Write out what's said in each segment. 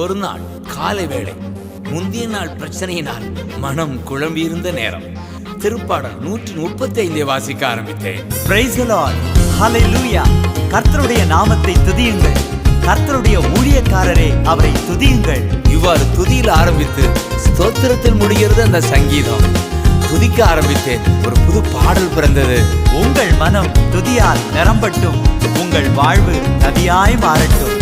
ஒரு நாள் காலை வேளை, முந்தைய நாள் பிரச்சனையினால் மனம் குழம்பியிருந்த நேரம், திருப்பாடல் 135 வாசிக்க ஆரம்பித்தேன். Praise the Lord. Hallelujah. கர்த்தருடைய நாமத்தை துதியுங்கள். கர்த்தருடைய ஊழியக்காரரே அவரை துதியுங்கள். இவ்வாறு துதியில் ஆரம்பித்து ஸ்தோத்திரத்தில் முடிகிறது அந்த சங்கீதம். துதிக்க ஆரம்பித்தேன். ஒரு புது பாடல் பிறந்தது. உங்கள் மனம் துதியால் நிரம்பட்டும், உங்கள் வாழ்வு நதியாய் மாறட்டும்.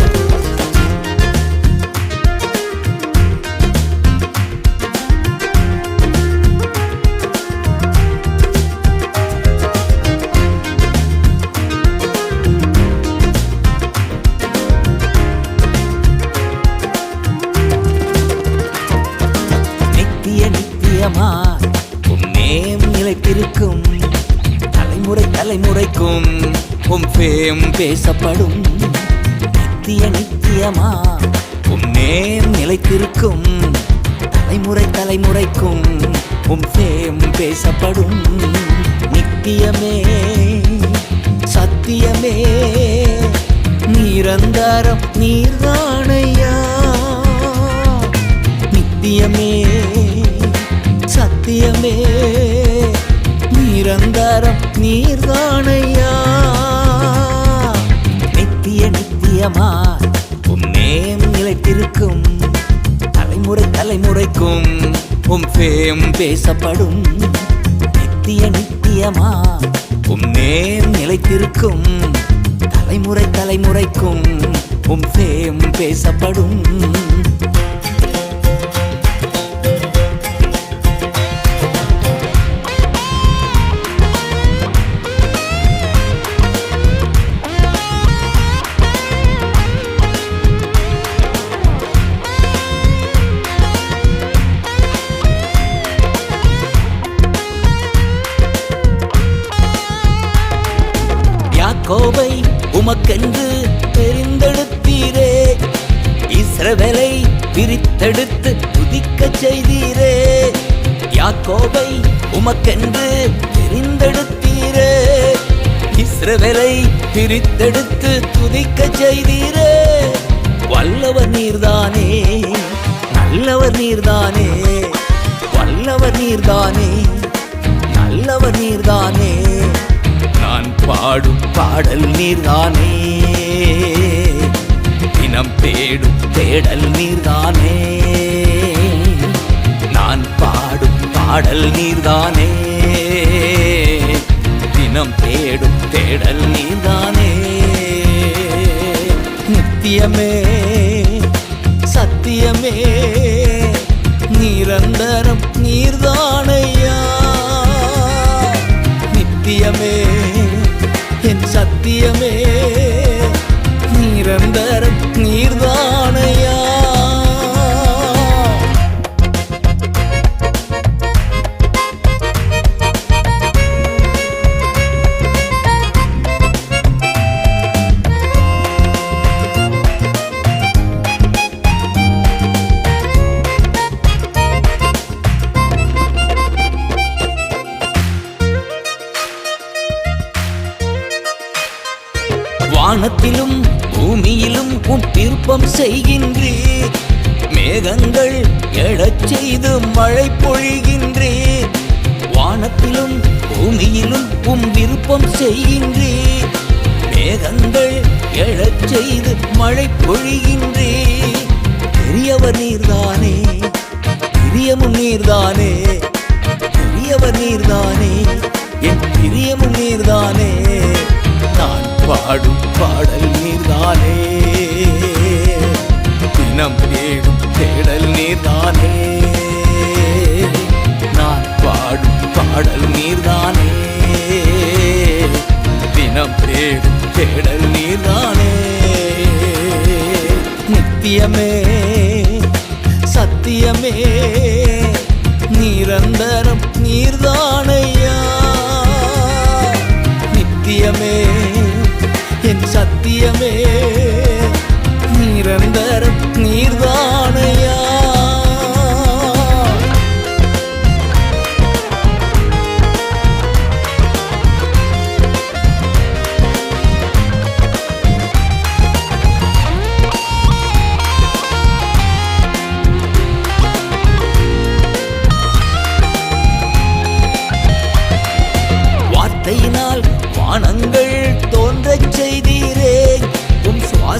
நிலைத்திருக்கும் தலைமுறை தலைமுறைக்கும் உம் பேம் பேசப்படும். நித்தியமா உம் நேம் நிலைத்திருக்கும் தலைமுறை தலைமுறைக்கும் உம் பேம் பேசப்படும். நித்தியமே சத்தியமே நிரந்தரம் நீர்தானையா. நித்தியமே சத்தியமே நிரந்தரம் நீர்தானையா. நித்தியமா உம் நேம் நிலைத்திருக்கும் தலைமுறை தலைமுறைக்கும் உம் பேம் பேசப்படும். நித்தியமா உம் நேம் நிலைத்திருக்கும் தலைமுறை தலைமுறைக்கும் உம் பேம் பேசப்படும். யாக்கோபை உமக்கென்று தெரிந்தெடுத்தீரே, இஸ்ரவேலை பிரித்தெடுத்து துதிக்கச் செய்தீரே. யாக்கோபை உமக்கென்று தெரிந்தெடுத்தீரே, இஸ்ரவேலை பிரித்தெடுத்து துதிக்கச் செய்தீரே. வல்லவர் நீர்தானே, நல்லவர் நீர்தானே, வல்லவர் நீர்தானே, நல்லவர் நீர்தானே. நான் பாடும் பாடல் நீர்தானே, தினம் தேடும் தேடல் நீர்தானே. நான் பாடும் பாடல் நீர்தானே, தினம் தேடும் தேடல் நீர்தானே. நித்தியமே சத்தியமே நிரந்தரம் நீர்தானையா. நித்தியமே என் சத்தியமே நிரந்தரம் நீர்தானையா. வானத்திலும் பூமியிலும் உம் விருப்பம் செய்கின்றீர். மேகங்கள் எழச் செய்து மழை பொழிகின்றீர். வானத்திலும் பூமியிலும் உம் விருப்பம் செய்கின்றீர். மேகங்கள் எழச் செய்து மழை பொழிகின்றீர். பெரியவர் நீர்தானே, பிரியமும் நீர்தானே, பெரியவர் நீர்தானே, என் பிரியமும் நீர்தானே. நான் பாடும் பாடல் நீர்தானே, தினம் தேடும் தேடல் நீர்தானே. நான் பாடும் பாடல் நீர்தானே, தினம் தேடும் தேடல் நீர்தானே. நித்தியமே சத்தியமே நிரந்தரம் நீர்தானையா. நித்தியமே என் சத்தியமே நிரந்தரம் நீர்தானையா.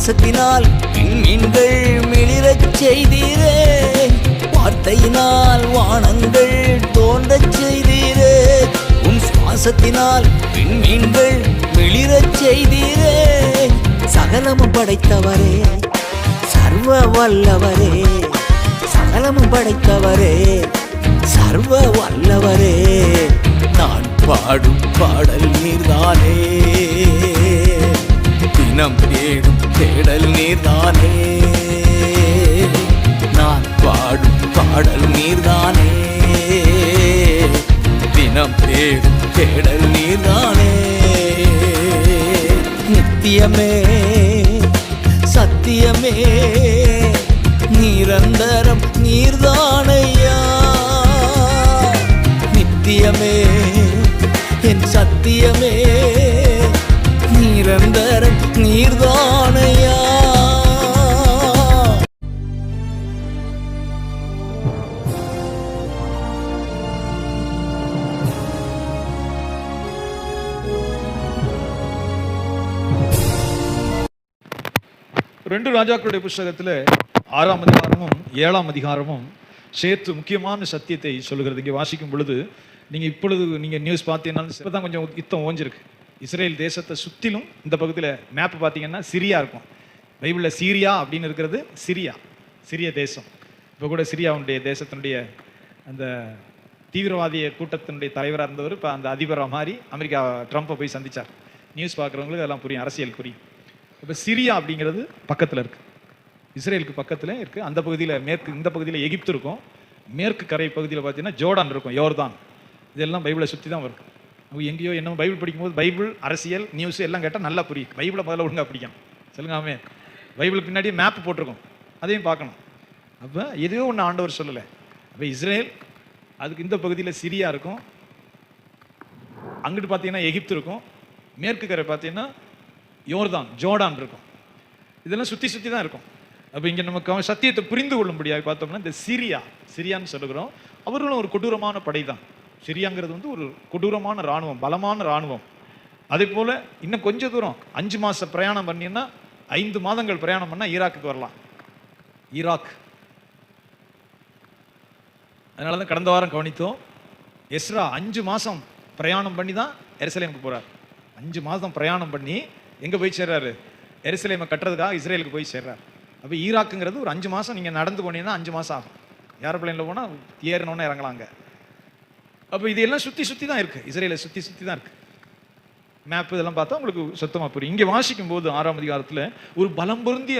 சுவாசத்தினால் விண்மீன்கள் மிளிரச் செய்தீரே, வார்த்தையினால் வானங்கள் தோன்றச் செய்தீரே. உன் சுவாசத்தினால் விண்மீன்கள் மிளிரச் செய்தீரே. சகலமும் படைத்தவரே, சர்வ வல்லவரே, சகலமும் படைத்தவரே, சர்வ வல்லவரே. நான் பாடும் பாடல் நீர்தானே, தினம் தேடும் தேடல் நீர்தானே. நான் பாடும் பாடல் நீர்தானே, தினம் தேடும் தேடல் நீர்தானே. நித்தியமே சத்தியமே நிரந்தரம் நீர்தானையா. நித்தியமே என் சத்தியமே நிரந்தரம் நீர்தானையா. ரெண்டு ராஜாக்களுடைய புஸ்தகத்தில் 6ஆம் அதிகாரமும் 7ஆம் அதிகாரமும் சேர்த்து முக்கியமான சத்தியத்தை சொல்லுகிறது. இங்கே வாசிக்கும் பொழுது நீங்கள் நியூஸ் பார்த்தீங்கன்னா இப்போ தான் கொஞ்சம் யுத்தம் ஓஞ்சிருக்கு. இஸ்ரேல் தேசத்தை சுற்றிலும் இந்த பகுதியில் மேப் பார்த்தீங்கன்னா சிரியா இருக்கும். பைபிளில் சீரியா அப்படின்னு இருக்கிறது சிரிய தேசம். இப்போ கூட சிரியாவுடைய தேசத்தினுடைய அந்த தீவிரவாதிய கூட்டத்தினுடைய தலைவராக இருந்தவர் இப்போ அந்த அதிபராக மாறி அமெரிக்கா ட்ரம்ப்பை போய் சந்தித்தார். நியூஸ் பார்க்குறவங்களுக்கு அதெல்லாம் புரியும், அரசியல் புரியும். இப்போ சிரியா அப்படிங்கிறது பக்கத்தில் இருக்குது, இஸ்ரேலுக்கு பக்கத்தில் இருக்குது. அந்த பகுதியில் இந்த பகுதியில் எகிப்து இருக்கும். மேற்கு கரை பகுதியில் பார்த்தீங்கன்னா ஜோர்டான் இருக்கும், யோர்தான். இதெல்லாம் பைபிளை சுற்றி தான் வரும். அவங்க எங்கேயோ என்ன பைபிள் படிக்கும்போது பைபிள் அரசியல் நியூஸ் எல்லாம் கேட்டால் நல்லா புரியும். பைபிளை முதல்ல ஒழுங்காக பிடிக்கணும். சொல்லுங்காமே, பைபிளுக்கு பின்னாடி மேப் போட்டிருக்கோம், அதையும் பார்க்கணும். அப்போ எதையோ ஒன்று ஆண்டவர் சொல்லலை. அப்போ இஸ்ரேல் அதுக்கு இந்த பகுதியில் சிரியா இருக்கும், அங்கிட்டு பார்த்தீங்கன்னா எகிப்து இருக்கும், மேற்கு கரை பார்த்தீங்கன்னா ஜோர்டான் இருக்கும். இதெல்லாம் சுற்றி தான் இருக்கும். அப்போ இங்கே நமக்கு சத்தியத்தை புரிந்து கொள்ளும்படியாக பார்த்தோம்னா இந்த சிரியான்னு சொல்லுகிறோம். அவர்களும் ஒரு கொடூரமான படை தான். சிரியாங்கிறது ஒரு கொடூரமான இராணுவம், பலமான இராணுவம். அதே போல் இன்னும் கொஞ்சம் தூரம் 5 மாதம் பிரயாணம் பண்ணினா 5 மாதங்கள் பிரயாணம் பண்ணால் ஈராக்குக்கு வரலாம். அதனால தான் கடந்த வாரம் கவனித்தோம், எஸ்ரா 5 மாதம் பிரயாணம் பண்ணி தான் எருசலேமுக்கு போகிறார். 5 மாதம் பிரயாணம் பண்ணி எங்கே போய் சேர்றாரு? எருசலேமை கட்டுறதுக்காக இஸ்ரேலுக்கு போய் சேர்றாரு. அப்போ ஈராக்குங்கிறது ஒரு 5 மாதம் நீங்கள் நடந்து போனீங்கன்னா 5 மாதம் ஆகும். ஏரோப்ளைனில் போனால் ஏறினோன்னே இறங்கலாங்க. அப்போ இதெல்லாம் சுற்றி தான் இருக்குது, இஸ்ரேலை சுற்றி தான் இருக்குது. மேப் இதெல்லாம் பார்த்தா உங்களுக்கு சுத்தமாக புரியும். இங்கே வாசிக்கும் போது 6ஆம் அதிகாரத்தில் ஒரு பலம் பொருந்திய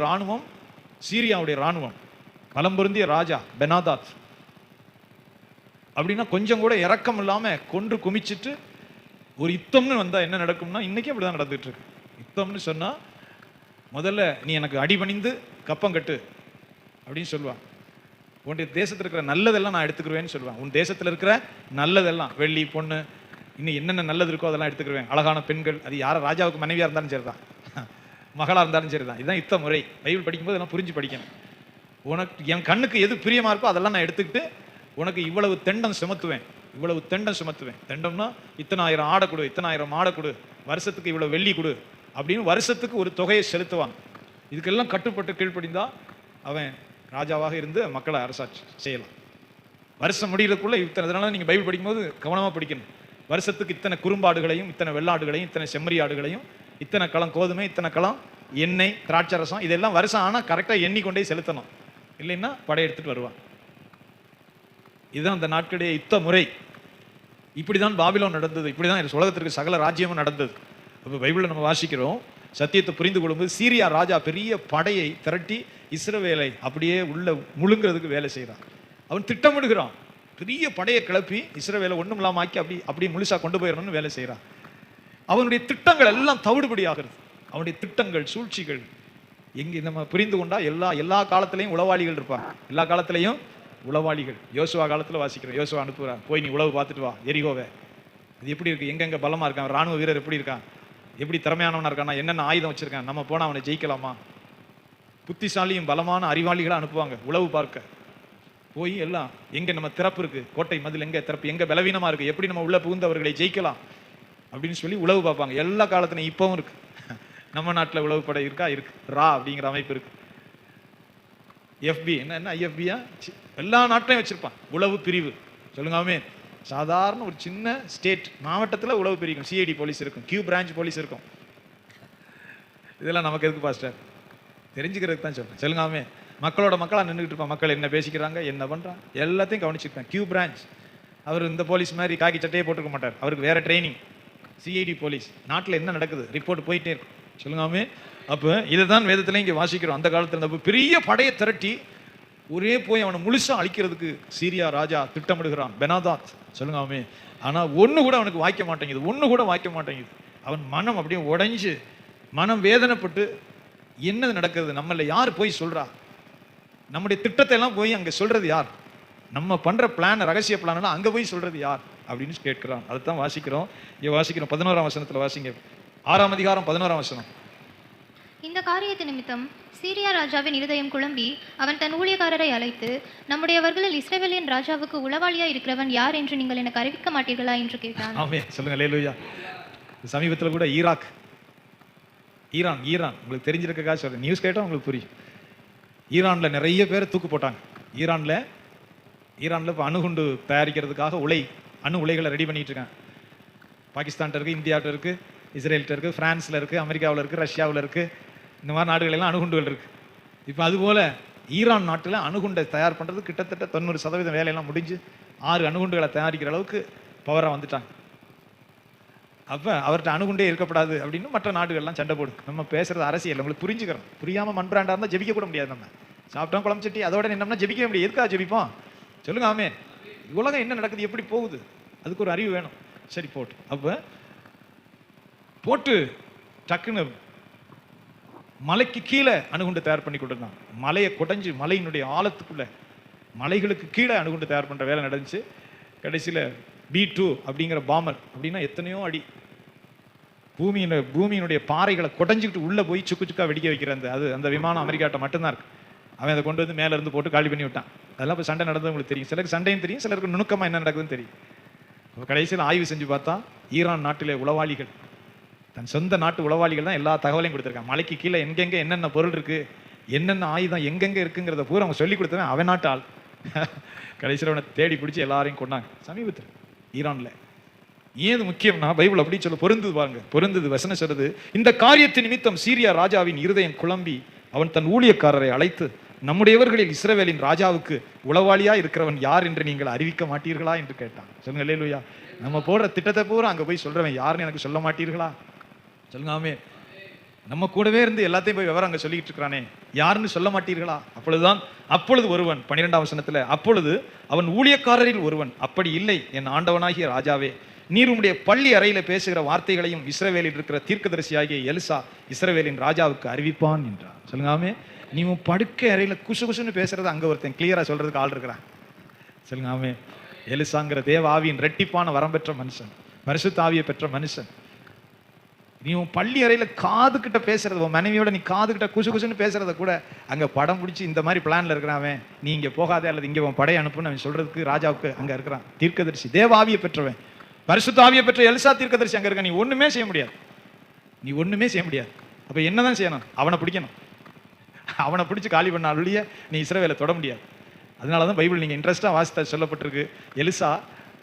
இராணுவம் சீரியாவுடைய இராணுவம், பலம் பொருந்திய ராஜா பெனாதாத். அப்படின்னா கொஞ்சம் கூட இறக்கம் இல்லாமல் கொன்று குமிச்சிட்டு ஒரு யுத்தம்னு வந்தால் என்ன நடக்கும்னா இன்றைக்கி அப்படி தான் நடந்துகிட்டு இருக்கு. யுத்தம்னு சொன்னால் முதல்ல நீ எனக்கு அடிபணிந்து கப்பம் கட்டு அப்படின்னு சொல்லுவான். உன்னுடைய தேசத்தில் இருக்கிற நல்லதெல்லாம் நான் எடுத்துக்கிருவேன்னு சொல்லுவேன். உன் தேசத்தில் இருக்கிற நல்லதெல்லாம், வெள்ளி பொண்ணு இன்னும் என்னென்ன நல்லது இருக்கோ அதெல்லாம் எடுத்துக்கிருவேன். அழகான பெண்கள், அது யாரை ராஜாவுக்கு மனைவியாக இருந்தாலும் சரி தான், மகளாக இருந்தாலும் சரி தான். இதுதான் யுத்த முறை. பைபிள் படிக்கும்போது இதெல்லாம் புரிஞ்சு படிக்கணும். உனக்கு என் கண்ணுக்கு எது பிரியமாக இருக்கோ அதெல்லாம் நான் எடுத்துக்கிட்டு உனக்கு இவ்வளவு தெண்டம் சுமத்துவேன். தெண்டம்னா இத்தனை ஆயிரம் ஆடை கொடு, இத்தனை ஆயிரம் மாடை கொடு, வருஷத்துக்கு இவ்வளோ வெள்ளி கொடு அப்படின்னு வருஷத்துக்கு ஒரு தொகையை செலுத்துவான். இதுக்கெல்லாம் கட்டுப்பட்டு கீழ்ப்படிந்தா அவன் ராஜாவாக இருந்து மக்களை அரசாட்சி செய்யலாம். வருஷம் முடிகிறதுக்குள்ள இத்தனை. அதனால நீங்கள் பைபிள் படிக்கும்போது கவனமாக படிக்கணும். வருஷத்துக்கு இத்தனை குறும்பாடுகளையும், இத்தனை வெள்ளாடுகளையும், இத்தனை செம்மறி ஆடுகளையும், இத்தனை களம் கோதுமை, இத்தனை களம் எண்ணெய், திராட்சை ரசம், இதெல்லாம் வருஷம் ஆனால் கரெக்டாக எண்ணிக்கொண்டே செலுத்தணும். இல்லைன்னா படையெடுத்துட்டு வருவான். இதுதான் அந்த நாட்களுடைய யுத்த முறை. இப்படிதான் பாபிலோன் நடந்தது. இப்படிதான் உலகத்திற்கு சகல ராஜ்யமும் நடந்தது. அப்போ பைபிளில் நம்ம வாசிக்கிறோம், சத்தியத்தை புரிந்து கொள்ளும்போது சீரியா ராஜா பெரிய படையை திரட்டி இஸ்ரவேலை அப்படியே உள்ள முழுங்கிறதுக்கு வேலை செய்கிறான். அவன் திட்டமிடுகிறான், பெரிய படையை கிளப்பி இஸ்ரவேலை ஒன்றும் இல்லாமல் ஆக்கி அப்படி முழுசா கொண்டு போயிடணும்னு வேலை செய்கிறான். அவனுடைய திட்டங்கள் எல்லாம் தவிடுபடி ஆகிறது. அவனுடைய திட்டங்கள், சூழ்ச்சிகள் எங்கே நம்ம புரிந்து கொண்டா எல்லா காலத்திலையும் உளவாளிகள் இருப்பாங்க. எல்லா காலத்திலையும் உளவாளிகள். யோசுவா காலத்தில் வாசிக்கிறோம், யோசுவா அனுப்புகிறான், போய் நீ உளவு பார்த்துட்டு வா எரிகோவை. அது எப்படி இருக்குது, எங்கெங்கே பலமாக இருக்கான், ராணுவ வீரர் எப்படி இருக்கான், எப்படி திறமையானவனாக இருக்கானா, என்னென்ன ஆயுதம் வச்சுருக்கான், நம்ம போனால் அவனை ஜெயிக்கலாமா. புத்திசாலியும் பலமான அறிவாளிகளாக அனுப்புவாங்க உளவு பார்க்க. போய் எல்லாம் எங்கே நம்ம திறப்பு இருக்குது, கோட்டை மதில் எங்கே திறப்பு, எங்கே பலவீனமாக இருக்குது, எப்படி நம்ம உள்ளே புகுந்தவர்களை ஜெயிக்கலாம் அப்படின்னு சொல்லி உளவு பார்ப்பாங்க. எல்லா காலத்துலையும் இப்பவும் இருக்கு. நம்ம நாட்டில் உளவுப்படை இருக்கா? இருக்கு. ரா அப்படிங்கிற அமைப்பு இருக்கு. எஃபி என்ன ஐஎஃபியா எல்லா நாட்டிலையும் வச்சிருப்பான் உளவு பிரிவு. சொல்லுங்க ஆமென். சாதாரண ஒரு சின்ன ஸ்டேட் மாவட்டத்தில் உளவு பிரிக்கும். சிஐடி போலீஸ் இருக்கும், கியூ பிரான்ச் போலீஸ் இருக்கும். இதெல்லாம் நமக்கு எதுக்கு பாஸ்டர்? தெரிஞ்சுக்கிறதுக்கு தான் சொல்றேன். சொல்லுங்க ஆமென். மக்களோட மக்களாக நின்றுட்டு இருப்பான். மக்கள் என்ன பேசிக்கிறாங்க, என்ன பண்றாங்க, எல்லாத்தையும் கவனிச்சிருப்பேன். கியூ பிரான்ச் அவர் இந்த போலீஸ் மாதிரி காக்கி சட்டையே போட்டுக்க மாட்டார். அவருக்கு வேற ட்ரைனிங். சிஐடி போலீஸ் நாட்டில் என்ன நடக்குது ரிப்போர்ட் போயிட்டே இருக்கும். சொல்லுங்க ஆமென். அப்போ இதை தான் வேதத்தில் இங்கே வாசிக்கிறோம். அந்த காலத்தில் இருந்த பெரிய படையை திரட்டி ஒரே போய் அவனை முழுசா அழிக்கிறதுக்கு சீரியா ராஜா திட்டமிடுகிறான், பெனாதாத். சொல்லுங்க ஆமென். ஆனால் ஒன்று கூட அவனுக்கு வாய்க்க மாட்டேங்குது, ஒன்று கூட வாய்க்க மாட்டேங்குது. அவன் மனம் அப்படியே உடைஞ்சு மனம் வேதனைப்பட்டு என்னது நடக்குது, நம்மள யார் போய் சொல்றா, நம்முடைய திட்டத்தை எல்லாம் போய் அங்கே சொல்றது யார், நம்ம பண்ற பிளான் ரகசிய பிளான் அங்கே போய் சொல்றது யார் அப்படின்னு கேட்கிறான். அதுதான் வாசிக்கிறோம். இங்கே வாசிக்கிறோம் 11ஆம் வசனத்தில் வாசிங்க. 6ஆம் அதிகாரம் 11ஆம் வசனம். இந்த காரியத்து நிமித்தம் சீரியா ராஜாவின் இருதயம் குழம்பி அவன் தன் ஊழியக்காரரை அழைத்து, நம்முடையவர்களில் இஸ்ரவேலின் ராஜாவுக்கு உளவாளியா இருக்கிறவன் யார் என்று நீங்கள் எனக்கு அறிவிக்க மாட்டீர்களா என்று கேட்டான். ஆமென். சொல்லுங்க அல்லேலூயா. சமீபத்தில் கூட ஈரான் உங்களுக்கு தெரிஞ்சிருக்கா சொல்றேன். நியூஸ் கேட்டால் உங்களுக்கு புரியும். ஈரானில் நிறைய பேர் தூக்கு போட்டாங்க. ஈரானில் இப்போ அணுகுண்டு தயாரிக்கிறதுக்காக அணு உலைகளை ரெடி பண்ணிட்டு இருக்காங்க. பாகிஸ்தான்கிட்ட இருக்குது, இந்தியாவிட்ட இருக்குது, இஸ்ரேல்கிட்ட இருக்குது, ஃப்ரான்ஸில் இருக்குது, அமெரிக்காவில் இருக்குது, ரஷ்யாவில் இருக்குது. இந்த மாதிரி நாடுகளெல்லாம் அணுகுண்டுகள் இருக்குது. இப்போ அதுபோல் ஈரான் நாட்டில் அணுகுண்டை தயார் பண்ணுறது கிட்டத்தட்ட 90% வேலையெல்லாம் முடிஞ்சு 6 அணுகுண்டுகளை தயாரிக்கிற அளவுக்கு பவராக வந்துட்டாங்க. அப்போ அவர்கிட்ட அணுகுண்டே இருக்கப்படாது அப்படின்னு மற்ற நாடுகள்லாம் சண்டை போடுது. நம்ம பேசுறது அரசியல் உங்களுக்கு புரிஞ்சுக்கிறோம். புரியாமல் மண்பிராண்டாக இருந்தால் ஜெபிக்க கூட முடியாது. நம்ம சாப்பிட்டோம் குழம்பு சட்டி அதோட நின்னோம்னா ஜெபிக்க முடியாது. எதுக்காக ஜெபிப்போம்? சொல்லுங்க ஆமென். உலகம் என்ன நடக்குது, எப்படி போகுது, அதுக்கு ஒரு அறிவு வேணும். சரி போட்டு அப்போ போட்டு டக்குன்னு மலைக்கு கீழே அணுகுண்டு தயார் பண்ணி கொடுத்தாங்க. மலையை குடைஞ்சு மலையினுடைய ஆழத்துக்குள்ள மலைகளுக்கு கீழே அணுகுண்டு தயார் பண்ணுற வேலை நடந்துச்சு. கடைசியில் B2 அப்படிங்கிற பாமர் அப்படின்னா எத்தனையோ அடி பூமியினுடைய பாறைகளை குடைஞ்சிக்கிட்டு உள்ளே போய் சுக்கா வெடிக்க வைக்கிற அந்த விமானம் அமெரிக்காட்ட மட்டும்தான் இருக்கு. அவன் அதை கொண்டு வந்து மேலே இருந்து போட்டு காலி பண்ணி விட்டான். அதெல்லாம் இப்போ சண்டை நடந்தது உங்களுக்கு தெரியும். சிலருக்கு சண்டையும் தெரியும், சிலருக்கு நுணுக்கமாக என்ன நடக்குதுன்னு தெரியும். கடைசியில் ஆய்வு செஞ்சு பார்த்தா ஈரான் நாட்டிலே உளவாளிகள், தன் சொந்த நாட்டு உளவாளிகள் தான் எல்லா தகவலையும் கொடுத்துருக்காங்க. மலைக்கு கீழே எங்கெங்கே என்னென்ன பொருள் இருக்குது, என்னென்ன ஆயுதம் எங்கெங்கே இருக்குங்கிறத பூரா அவங்க சொல்லி கொடுத்தவன் அவன் நாட்டு ஆள். கடைசியில் அவனை தேடி பிடிச்சி எல்லாரையும் கொண்டாங்க சமீபத்தில் ஈரானில். ஏது முக்கியம்னா பைபிள் அப்படி சொல்ல பொருந்தது பாருங்க. பொருந்தது வசனம் சொல்றது, இந்த காரியத்தின் நிமித்தம் சீரியா ராஜாவின் இருதயம் குழம்பி அவன் தன் ஊழியக்காரரை அழைத்து, நம்முடையவர்களில் இஸ்ரவேலின் ராஜாவுக்கு உளவாளியா இருக்கிறவன் யார் என்று நீங்கள் அறிவிக்க மாட்டீர்களா என்று கேட்டான். சொல்லுங்க அல்லேலூயா. நம்ம போடுற திட்டத்தை பூரா அங்கே போய் சொல்றவன் யாருன்னு எனக்கு சொல்ல மாட்டீர்களா? சொல்லுங்க ஆமென். நம்ம கூடவே இருந்து எல்லாத்தையும் போய் விவரம் அங்கே சொல்லிட்டு இருக்கிறானே, யாருன்னு சொல்ல மாட்டீர்களா? அப்பொழுது ஒருவன் 12ஆம் வசனத்துல, அப்பொழுது அவன் ஊழியக்காரரில் ஒருவன், அப்படி இல்லை என் ஆண்டவனாகிய ராஜாவே, நீர் உம்முடைய பள்ளி அறையில பேசுகிற வார்த்தைகளையும் இஸ்ரவேலில் இருக்கிற தீர்க்கதரிசியாகிய எலிசா இஸ்ரவேலின் ராஜாவுக்கு அறிவிப்பான் என்றார். சொல்லுங்க ஆமென். நீ உன் படுக்கை அறையில குசுன்னு பேசுறது அங்க ஒருத்தன் கிளியரா சொல்றதுக்கு ஆள் இருக்கிறான். சொல்லுங்க ஆமென். எலிசாங்கிற தேவ ஆவியின் ரெட்டிப்பான வரம் பெற்ற மனுஷன், பரிசுத்த ஆவியை பெற்ற மனுஷன். நீ உன் பள்ளி அறையில காது கிட்ட பேசுறது, உன் மனைவியோட நீ காது கிட்ட குசுன்னு பேசுறத கூட அங்க படம் பிடிச்சி இந்த மாதிரி பிளான்ல இருக்கிறான். நீ இங்க போகாதே அல்லது இங்க உன் படையை அனுப்புன்னு அவன் சொல்றதுக்கு ராஜாவுக்கு அங்க இருக்கிறான். தீர்க்கதரிசி தேவ ஆவியை பெற்றவன், பரிசுத்த ஆவியை பெற்ற எலிசா தீர்க்கதரிசி அங்க இருக்க. நீ ஒண்ணுமே செய்ய முடியாது. அப்ப என்னதான் செய்யணும்? அவனை பிடிக்கணும். அவனை பிடிச்சி காலி பண்ணாலுடைய நீ இஸ்ரவேலை தொட முடியாது. அதனாலதான் பைபிள் நீங்க இன்ட்ரெஸ்டா வாசித்த சொல்லப்பட்டிருக்கு, எலிசா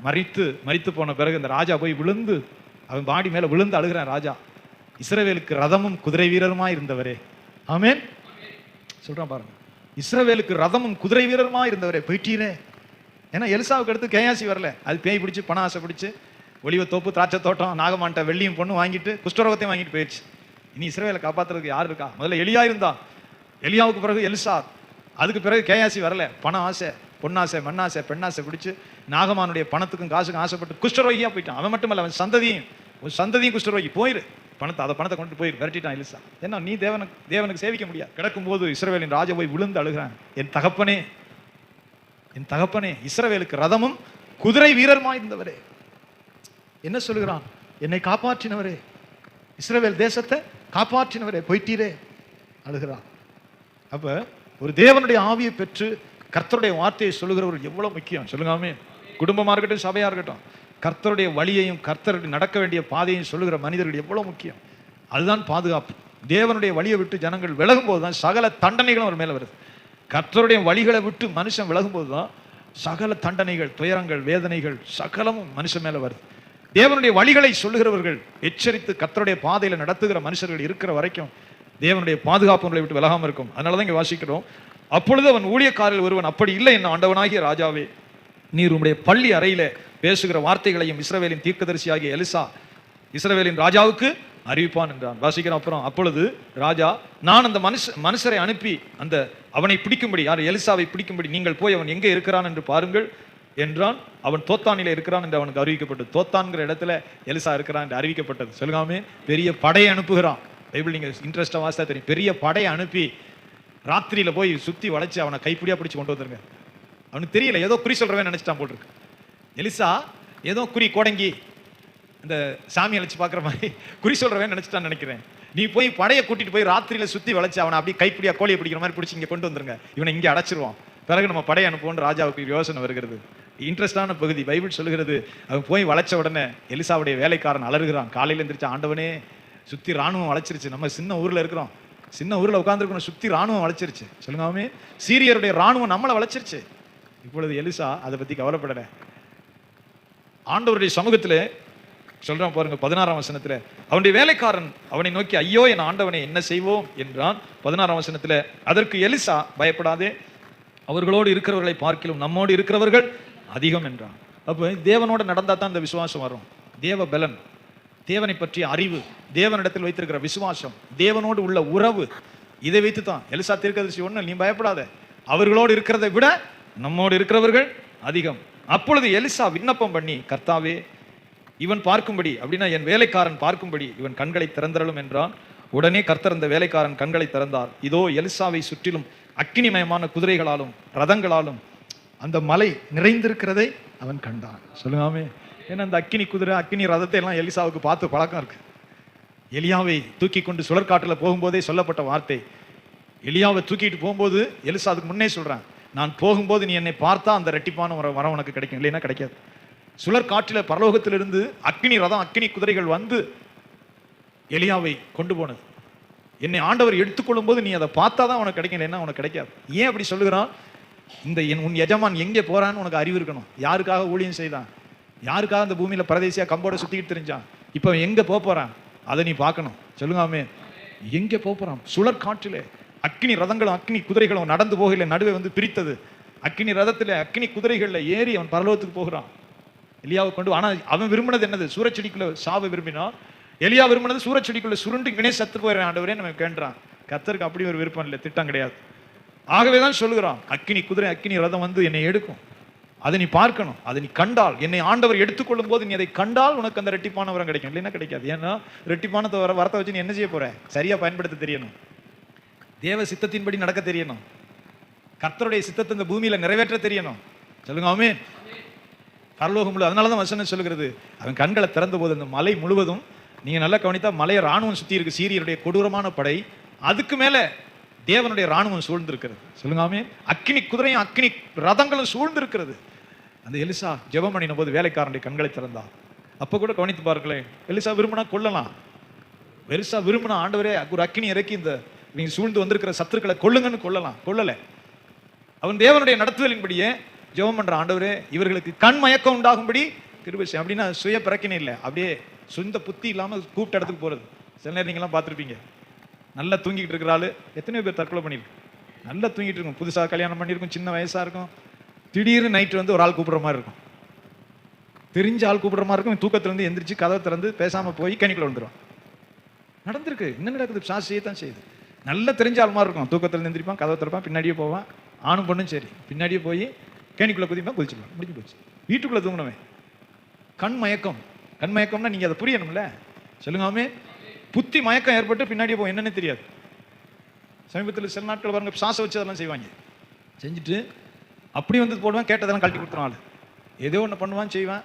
மரித்து போன பிறகு இந்த ராஜா போய் விழுந்து அவன் பாடி மேல விழுந்து அழுகிறான். ராஜா, இஸ்ரவேலுக்கு ரதமும் குதிரை வீரருமா இருந்தவரே, ஆமென் சொல்றான் பாருங்க. இஸ்ரவேலுக்கு ரதமும் குதிரை வீரருமா இருந்தவரே போயிட்டீரே. ஏன்னா எலிசாவுக்கு அடுத்து கேயாசி வரல, அது பேய் பிடிச்சி பண ஆசை பிடிச்சி ஒளிவ தோப்பு திராட்சை தோட்டம் நாகமான்ட்ட வெள்ளியும் பொண்ணு வாங்கிட்டு குஷ்டரோகத்தையும் வாங்கிட்டு போயிடுச்சு. இனி இஸ்ரவேலை காப்பாத்துறதுக்கு யார் இருக்கா? முதல்ல எலியா இருந்தா, எலியாவுக்கு பிறகு எலிசா, அதுக்கு பிறகு கேயாசி வரல. பண ஆசை, பொன்னாசை, மண்ணாசை, பெண்ணாசை பிடிச்சி நாகமானுடைய பணத்துக்கும் காசுக்கும் ஆசைப்பட்டு குஷ்டரோகியா போயிட்டான். அவன் மட்டுமல்ல, அவன் சந்ததியும் குஷ்டரோகி. போயிரு, பணத்தை கொண்டு போயிரு, விரட்டிட்டான் எலிசா. ஏன்னா நீ தேவனுக்கு சேவிக்க முடியாது. கிடக்கும் போது இஸ்ரவேலின் ராஜா போய் விழுந்து அழுகிறான், என் தகப்பனே இஸ்ரவேலுக்கு ரதமும் குதிரை வீரருமா இருந்தவரே. என்ன சொல்லுகிறான்? என்னை காப்பாற்றினவரே, இஸ்ரவேல் தேசத்தை காப்பாற்றினவரே போயிட்டீரே அழுகிறான். அப்ப ஒரு தேவனுடைய ஆவியை பெற்று கர்த்தருடைய வார்த்தையை சொல்லுகிறவர் எவ்வளவு முக்கியம். சொல்லுங்காமே, குடும்பமா இருக்கட்டும், சபையா இருக்கட்டும், கர்த்தருடைய வழியையும் கர்த்தருடைய நடக்க வேண்டிய பாதையையும் சொல்லுகிற மனிதர்கள் எவ்வளவு முக்கியம். அதுதான் பாதுகாப்பு. தேவனுடைய வழியை விட்டு ஜனங்கள் விலகும் போது தான் சகல தண்டனைகளும் அவர் மேல வருது. கர்த்தருடைய வழிகளை விட்டு மனுஷன் விலகும் போது தான் சகல தண்டனைகள், துயரங்கள், வேதனைகள் சகலமும் மனுஷன் மேல வருது. தேவனுடைய வழிகளை சொல்லுகிறவர்கள், எச்சரித்து கர்த்தருடைய பாதையில நடத்துகிற மனுஷர்கள் இருக்கிற வரைக்கும் தேவனுடைய பாதுகாப்புகளை விட்டு விலகாம இருக்கும். அதனாலதான் இங்க வாசிக்கிறோம், அப்பொழுது அவன் ஊழியக்காரர்கள் ஒருவன், அப்படி இல்லை என் ஆண்டவனாகிய ராஜாவே, நீர் உம்முடைய பள்ளி அறையில பேசுகிற வார்த்தைகளையும் இஸ்ரவேலின் தீர்க்கதரிசியாகிய எலிசா இஸ்ரவேலின் ராஜாவுக்கு அறிவிப்பான் என்றான். வாசிக்கிறோம். அப்புறம் அப்பொழுது ராஜா, நான் அந்த மனுஷரை அனுப்பி அந்த அவனை பிடிக்கும்படி, யார் எலிசாவை பிடிக்கும்படி நீங்கள் போய் அவன் எங்கே இருக்கிறான் என்று பாருங்கள் என்றான். அவன் தோத்தானிலே இருக்கிறான் என்று அவனுக்கு அறிவிக்கப்பட்டது. தோத்தான்கிற இடத்துல எலிசா இருக்கிறான் என்று அறிவிக்கப்பட்டது. சொல்லுகாமே, பெரிய படையை அனுப்புகிறான். பைபிள் நீங்க இன்ட்ரெஸ்டா வாசித்தா தெரியும். பெரிய படையை அனுப்பி ராத்திரியில போய் சுத்தி வளைச்சு அவனை கைப்பிடியா பிடிச்சு கொண்டு வந்துருங்க. அவனுக்கு தெரியல, ஏதோ குறி சொல்றவன் நினைச்சிட்டான் போல் இருக்கு. எலிசா ஏதோ குறி கோடங்கி இந்த சாமி அழைச்சு பார்க்குற மாதிரி குறி சொல்றவன் நினைச்சிட்டான்னு நினைக்கிறேன். நீ போய் படையை கூட்டிட்டு போய் ராத்திரியில சுத்தி வளைச்சு அவனை அப்படியே கைப்பிடியா கோழியை பிடிக்கிற மாதிரி பிடிச்சி இங்க கொண்டு வந்துருங்க, இவனை இங்கே அடைச்சிருவான், பிறகு நம்ம படையை அனுப்புவோம் ராஜாவுக்கு யோசனை வருகிறது. இன்ட்ரெஸ்டான பகுதி. பைபிள் சொல்லுகிறது, அவன் போய் வளைச்ச உடனே எலிசாவுடைய வேலைக்காரன் அலறுகிறான். காலையில எந்திரிச்சு, ஆண்டவனே சுத்தி ராணுவம் வளைச்சிருச்சு, நம்ம சின்ன ஊர்ல இருக்கிறோம், சின்ன ஊர்ல உட்காந்துருக்கணும், சுத்தி ராணுவம் வளைச்சிருச்சு. சொல்லுங்க, சீரியருடைய ராணுவம் நம்மளை வளைச்சிருச்சு. இப்பொழுது எலிசா அதை பத்தி கவலைப்படல. ஆண்டவருடைய சமூகத்திலே சொல்றான் பாருங்க, 16ஆம் வசனத்துல, அவனுடைய வேலைக்காரன் அவனை நோக்கி, ஐயோ என் ஆண்டவனை என்ன செய்வோம் என்றான். 16ஆம் வசனத்துல, அதற்கு எலிசா, பயப்படாதே, அவர்களோடு இருக்கிறவர்களை பார்க்கிலும் நம்மோடு இருக்கிறவர்கள் அதிகம் என்றான். அப்ப தேவனோட நடந்தா தான் இந்த விசுவாசம் வரும். தேவ பலன், தேவனை பற்றிய அறிவு, தேவனிடத்தில் வைத்திருக்கிற விசுவாசம், தேவனோடு உள்ள உறவு, இதை வைத்து தான் எலிசா தீர்க்கதரிசி ஒண்ணு, நீ பயப்படாத, அவர்களோடு இருக்கிறதை விட நம்மோடு இருக்கிறவர்கள் அதிகம். அப்பொழுது எலிசா விண்ணப்பம் பண்ணி, கர்த்தாவே இவன் பார்க்கும்படி, அப்படின்னா என் வேலைக்காரன் பார்க்கும்படி இவன் கண்களை திறந்தரலும் என்றான். உடனே கர்த்தர் அந்த வேலைக்காரன் கண்களை திறந்தார். இதோ எலிசாவை சுற்றிலும் அக்கினிமயமான குதிரைகளாலும் ரதங்களாலும் அந்த மலை நிறைந்திருக்கிறதை அவன் கண்டான். சொல்லுங்காமே, ஏன்னா அந்த அக்கினி குதிரை, அக்கினி ரதத்தை எல்லாம் எலிசாவுக்கு பார்த்து பழக்கம் இருக்கு. எலியாவை தூக்கி கொண்டு சுழற்காட்டுல போகும்போதே சொல்லப்பட்ட வார்த்தை. எலியாவை தூக்கிட்டு போகும்போது எலிசா அதுக்கு முன்னே சொல்றான், நான் போகும்போது நீ என்னை பார்த்தா அந்த ரெட்டிப்பான வரம் உனக்கு கிடைக்கும், இல்லைன்னா கிடைக்காது. சுழற்காற்றில பரலோகத்திலிருந்து அக்கினி ரதம், அக்கினி குதிரைகள் வந்து எலியாவை கொண்டு போனது. என்னை ஆண்டவர் எடுத்துக்கொள்ளும் போது நீ அதை பார்த்தா தான் உனக்கு கிடைக்கும், இல்லைன்னா உனக்கு கிடைக்காது. ஏன் அப்படி சொல்லுகிறான்? இந்த உன் எஜமான் எங்கே போறான்னு உனக்கு அறிவு இருக்கணும். யாருக்காக ஊழியம் செய்தான், யாருக்காக அந்த பூமியில பரதேசியா கம்போட சுத்திக்கிட்டு தெரிஞ்சான், இப்ப எங்க போறான் அதை நீ பார்க்கணும். சொல்லுங்காமே, எங்க போறான்? சுழற்காற்றிலே அக்கினி ரதங்களும் அக்கினி குதிரைகளும் நடந்து போகல, நடுவே வந்து பிரித்தது. அக்கினி ரதத்துல அக்கினி குதிரைகள்ல ஏறி அவன் பரலோகத்துக்கு போகிறான். எலியாவை கொண்டு. ஆனா அவன் விரும்பினது என்னது? சூரச்செடிக்குள்ள சாவை விரும்பினான். எலியா விரும்பினது சூரச்செடிக்குள்ள சுருண்டு இங்கனே சத்து போயிடுறேன் ஆண்டவரே நம்ம கேன்றான். கர்த்தருக்கு அப்படி ஒரு விருப்பம் இல்லை, திட்டம் கிடையாது. ஆகவேதான் சொல்லுகிறான், அக்கினி குதிரை அக்கினி ரதம் வந்து என்னை எடுக்கும், அதை நீ பார்க்கணும், அதை நீ கண்டால், என்னை ஆண்டவர் எடுத்துக்கொள்ளும் போது நீ அதை கண்டால் உனக்கு அந்த ரெட்டிப்பான வரம் கிடைக்கும், இல்லைன்னா கிடைக்காது. ஏன்னா ரெட்டிப்பான வரத்தை வச்சு நீ என்ன செய்ய போற? சரியா பயன்படுத்த தெரியணும், தேவ சித்தத்தின்படி நடக்க தெரியணும், கர்த்தருடைய சித்தத்தை இந்த பூமியில நிறைவேற்ற தெரியணும். சொல்லுங்க ஆமென். பரலோகம் முழு. அதனாலதான் வசனம் சொல்லுகிறது, அவன் கண்களை திறந்த போது அந்த மலை முழுவதும், நீங்க நல்லா கவனித்தா மலையை ராணுவம் சுத்தி இருக்கு, சீரியருடைய கொடூரமான படை, அதுக்கு மேல தேவனுடைய ராணுவம் சூழ்ந்திருக்கிறது. சொல்லுங்க ஆமென். அக்கினி குதிரையும் அக்கினி ரதங்களும் சூழ்ந்திருக்கிறது. அந்த எலிசா ஜெபம் பண்ணின போது வேலைக்காரனுடைய கண்களை திறந்தான். அப்ப கூட கவனித்து பாருங்களேன், எலிசா விரும்பினா கொல்லலாம், எலிசா விரும்பினா ஆண்டவரே ஒரு அக்கினி இறக்கி இந்த நீங்க சூழ்ந்து வந்திருக்கிற சத்துருக்களை கொல்லுங்கன்னு கொல்லலாம், கொல்லல. அவன் தேவனுடைய நடத்துதலின்படியே ஜெபம் பண்ற, ஆண்டவரே இவர்களுக்கு கண் மயக்கம் உண்டாகும்படி கிருபை செய். அப்படின்னா சுய பிரக்கினை இல்லை, அப்படியே சொந்த புத்தி இல்லாம கூப்பிட்ட இடத்துக்கு போறது. சில நேரம் நீங்களாம் பார்த்துருப்பீங்க, நல்லா தூங்கிட்டு இருக்கிற ஆளு எத்தனையோ பேர் தற்கொலை பண்ணிருக்கு. நல்லா தூங்கிட்டு இருக்கும், புதுசாக கல்யாணம் பண்ணியிருக்கும், சின்ன வயசா இருக்கும், திடீர்னு நைட்டு வந்து ஒரு ஆள் கூப்பிடுற மாதிரி இருக்கும், தெரிஞ்ச ஆள் கூப்பிடுற மாதிரி இருக்கும், தூக்கத்திலிருந்து எந்திரிச்சு கதவை திறந்து பேசாம போய் கணிக்குள்ள வந்துடும். நடந்திருக்கு. என்ன நடக்குது? சாட்சியை தான் செய்யுது. நல்லா தெரிஞ்ச ஆள் மாதிரி இருக்கும், தூக்கத்திலிருந்து எந்திரிப்பான், கதவை திறப்பான், பின்னாடியே போவான், ஆணும் பொண்ணும் சரி, பின்னாடியே போய் கேணிக்குள்ள குதிப்பான், குதிச்சுப்பான், முடிஞ்சு போச்சு. வீட்டுக்குள்ள தூங்கினவன் கண் மயக்கம். கண் மயக்கம்னா நீங்க அதை புரியணும்ல. சொல்லுங்காமே, புத்தி மயக்கம் ஏற்பட்டு பின்னாடியே போய் என்னன்னு தெரியாது. சமீபத்தில் சில நாட்கள் பாருங்க, சாசை வச்சு அதெல்லாம் செய்வாங்க, செஞ்சுட்டு அப்படி வந்து போடுவான், கேட்டதெல்லாம் கழட்டி கொடுத்துருவான். ஆள் ஏதோ ஒன்று பண்ணுவான், செய்வான்,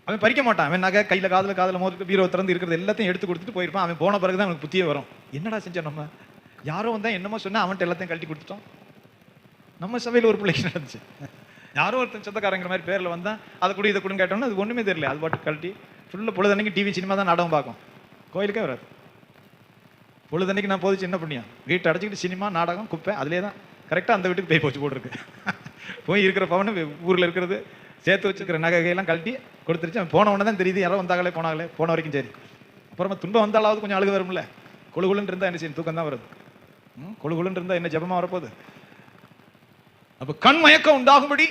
அவன் பறிக்க மாட்டான். அவன் நகை கையில் காதில் மோதிட்டு பீரோ திறந்து இருக்கிறது எல்லாத்தையும் எடுத்து கொடுத்துட்டு போயிருப்பான். அவன் போன பிறகு தான் அவனுக்கு புத்தியே வரும், என்னடா செஞ்சோம் நம்ம, யாரோ வந்தா என்னமோ சொன்னா அவன்கிட்ட எல்லாத்தையும் கழட்டி கொடுத்துட்டோம். நம்ம சபையில் ஒரு பிள்ளைக்கு நடந்துச்சு, யாரோ ஒருத்தன் சொந்தக்காரங்கிற மாதிரி பேரில் வந்தான், அதை கூட இதை கூட கேட்டோம்னா அது ஒன்றுமே தெரியல, அது பாட்டு கழட்டி ஃபுல்லாக பொழுதன்னைக்கு டிவி சினிமா தான் நாடகம் பார்க்கும், கோயிலுக்கே வராது. பொழுதன்னைக்கு நான் போதிச்சு என்ன பண்ணியா, வீட்டை அடைச்சிக்கிட்டு சினிமா நாடகம் குப்பை அதிலே தான் கரெக்டாக அந்த வீட்டுக்கு போய் போச்சு போட்டுருக்கு. போய் இருக்கிற பவனு ஊரில் இருக்கிறது சேர்த்து வச்சுருக்கிற நகையெல்லாம் கழட்டி கொடுத்துருச்சு. அவன் போன உடனே தான் தெரியுது யாரோ வந்தாங்களே போனாங்களே, போன வரைக்கும் சரி. அப்புறமா துன்பம் வந்தாலாவது கொஞ்சம் அழுக வரும்ல. கொழுகுலுன்னு இருந்தால் என்ன செய்யும், தூக்கம் தான் வருது. கொழுகுலுன்னு இருந்தால் என்ன ஜபமாக வரப்போகுது. அப்போ கண் மயக்கம் உண்டாகும்படி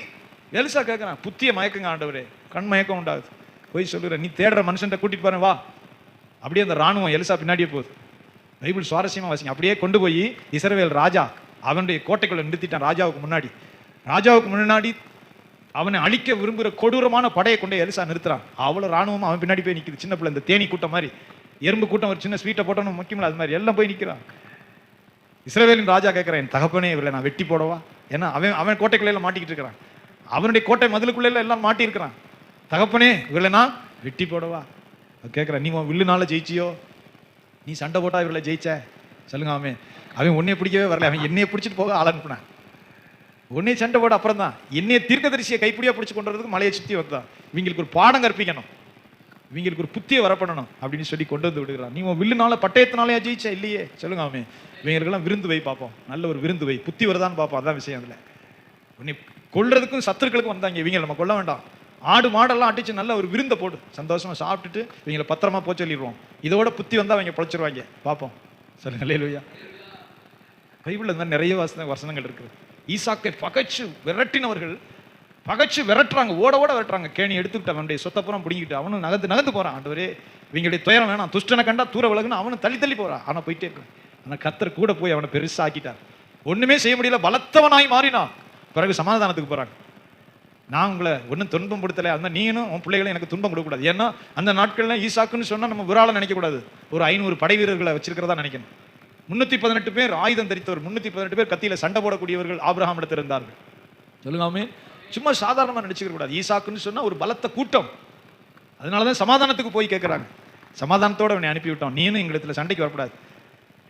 எலிசா கேட்குறான், புத்திய மயக்கங்க ஆண்டவரே, கண் மயக்கம் உண்டாகுது. போய் சொல்லுற, நீ தேடுற மனுஷன்ட்ட கூட்டிட்டு போறேன் வா. அப்படியே அந்த ராணுவம் எலிசா பின்னாடியே போகுது. பைபிள் சுவாரஸ்யமா வாசிங்க. அப்படியே கொண்டு போய் இஸ்ரவேல் ராஜா அவனுடைய கோட்டைக்குள்ள நிறுத்திட்டான். ராஜாவுக்கு முன்னாடி அவனை அழிக்க விரும்புகிற கொடூரமான படையை கொண்டு எலிசா நிறுத்துறான். அவ்வளவு ராணுவம் அவன் பின்னாடி போய் நிற்குது. சின்ன பிள்ளை இந்த தேனி கூட்டம் மாதிரி, எறும்பு கூட்டம் ஒரு சின்ன ஸ்வீட்டை போட்டோன்னு முக்கியமில்ல அது மாதிரி எல்லாம் போய் நிற்கிறான். இஸ்ரவேலின் ராஜா கேட்கிறேன், என் தகப்பனே இவரை நான் வெட்டி போடவா? ஏன்னா அவன் கோட்டைக்குள்ள மாட்டிக்கிட்டு இருக்கிறான். அவனுடைய கோட்டை மதிலுக்குள்ள எல்லாம் மாட்டி இருக்கிறான். தகப்பனே இவரை நான் வெட்டி போடவா? கேட்கிறேன், நீ உன் வில்லுனால ஜெயிச்சியோ? நீ சண்டை போட்டா இவரை ஜெயிச்ச? சொல்லுங்க. அவன் உன்னைய பிடிக்கவே வரல, அவன் என்னைய பிடிச்சிட்டு போக ஆள் அனுப்புனான். உன்னைய சண்டை போட அப்புறம் தான் என்னைய தீர்க்கதரிசியை கைப்பிடியா பிடிச்சி கொண்டு வரதுக்கு மலையை சுற்றி வந்தான். இவங்களுக்கு ஒரு பாடம் கற்பிக்கணும், இவங்களுக்கு ஒரு புத்தியை வரப்படணும் அப்படின்னு சொல்லி கொண்டு வந்து விடுகிறான். நீ உன் வில்லுனால பட்டயத்தினாலே ஜெயிச்ச இல்லையே? சொல்லுங்க. இவங்களுக்கெல்லாம் விருந்து வை பார்ப்போம், நல்ல ஒரு விருந்து வை, புத்தி வருதான்னு பார்ப்போம். அதான் விஷயம். அதில் உன்னை கொள்றதுக்கும் சத்துருக்களுக்கும் வந்தாங்க. இவங்க நம்ம கொள்ள வேண்டாம், ஆடு மாடெல்லாம் அடிச்சு நல்ல ஒரு விருந்தை போடு, சந்தோஷமா சாப்பிட்டுட்டு இவங்களை பத்திரமா போச்சு சொல்லிடுவோம். இதோட புத்தி வந்தா அவங்க பொழைச்சிருவாங்க, பார்ப்போம். சொல்லுங்க அல்லேலூயா. பைபிள்ல இந்த மாதிரி நிறைய வசனங்கள் இருக்குது. ஈசாக்கை பகைச்சு விரட்டினவர்கள் பகைச்சு விரட்டுறாங்க, ஓட விரட்டுறாங்க. கேணி எடுத்துக்கிட்டு அவனுடைய சொத்தப்புறம் பிடிங்கிட்டு அவனும் நகர்ந்து போறான். ஆண்டவரே இவங்களுடைய துயரம் வேணாம், துஷ்டனை கண்டா தூர விலகுன்னு அவனும் தள்ளி போறான். ஆனா போயிட்டே இருக்கான். ஆனா கர்த்தர் கூட போய் அவனை பெருசா ஆக்கிட்டார். ஒண்ணுமே செய்ய முடியல, பலத்தவனாய் மாறினான். பிறகு சமாதானத்துக்கு போறாங்க. நான் உங்களை ஒன்றும் துன்பம் கொடுத்தல, அந்த நீனும் உன் பிள்ளைகளும் எனக்கு துன்பம் கொடுக்கக்கூடாது. ஏன்னா அந்த நாட்கள்ல ஈசாக்குன்னு சொன்னா நம்ம விரால நினைக்கக்கூடாது, ஒரு 500 படை வீரர்களை வச்சிருக்கிறதா நினைக்கணும். 318 பேர் ஆயுதம் தரித்தவர், 318 பேர் கத்தியில சண்டை போடக்கூடியவர்கள் ஆபிரகாம் இடத்தில் இருந்தார்கள். சொல்லுங்க. சும்மா சாதாரணமா நினைச்சுக்க கூடாது. ஈசாக்குன்னு சொன்னா ஒரு பலத்த கூட்டம். அதனாலதான் சமாதானத்துக்கு போய் கேட்கிறாங்க. சமாதானத்தோட அவனை அனுப்பிவிட்டோம், நீனும் எங்களுக்கு சண்டைக்கு வரக்கூடாது,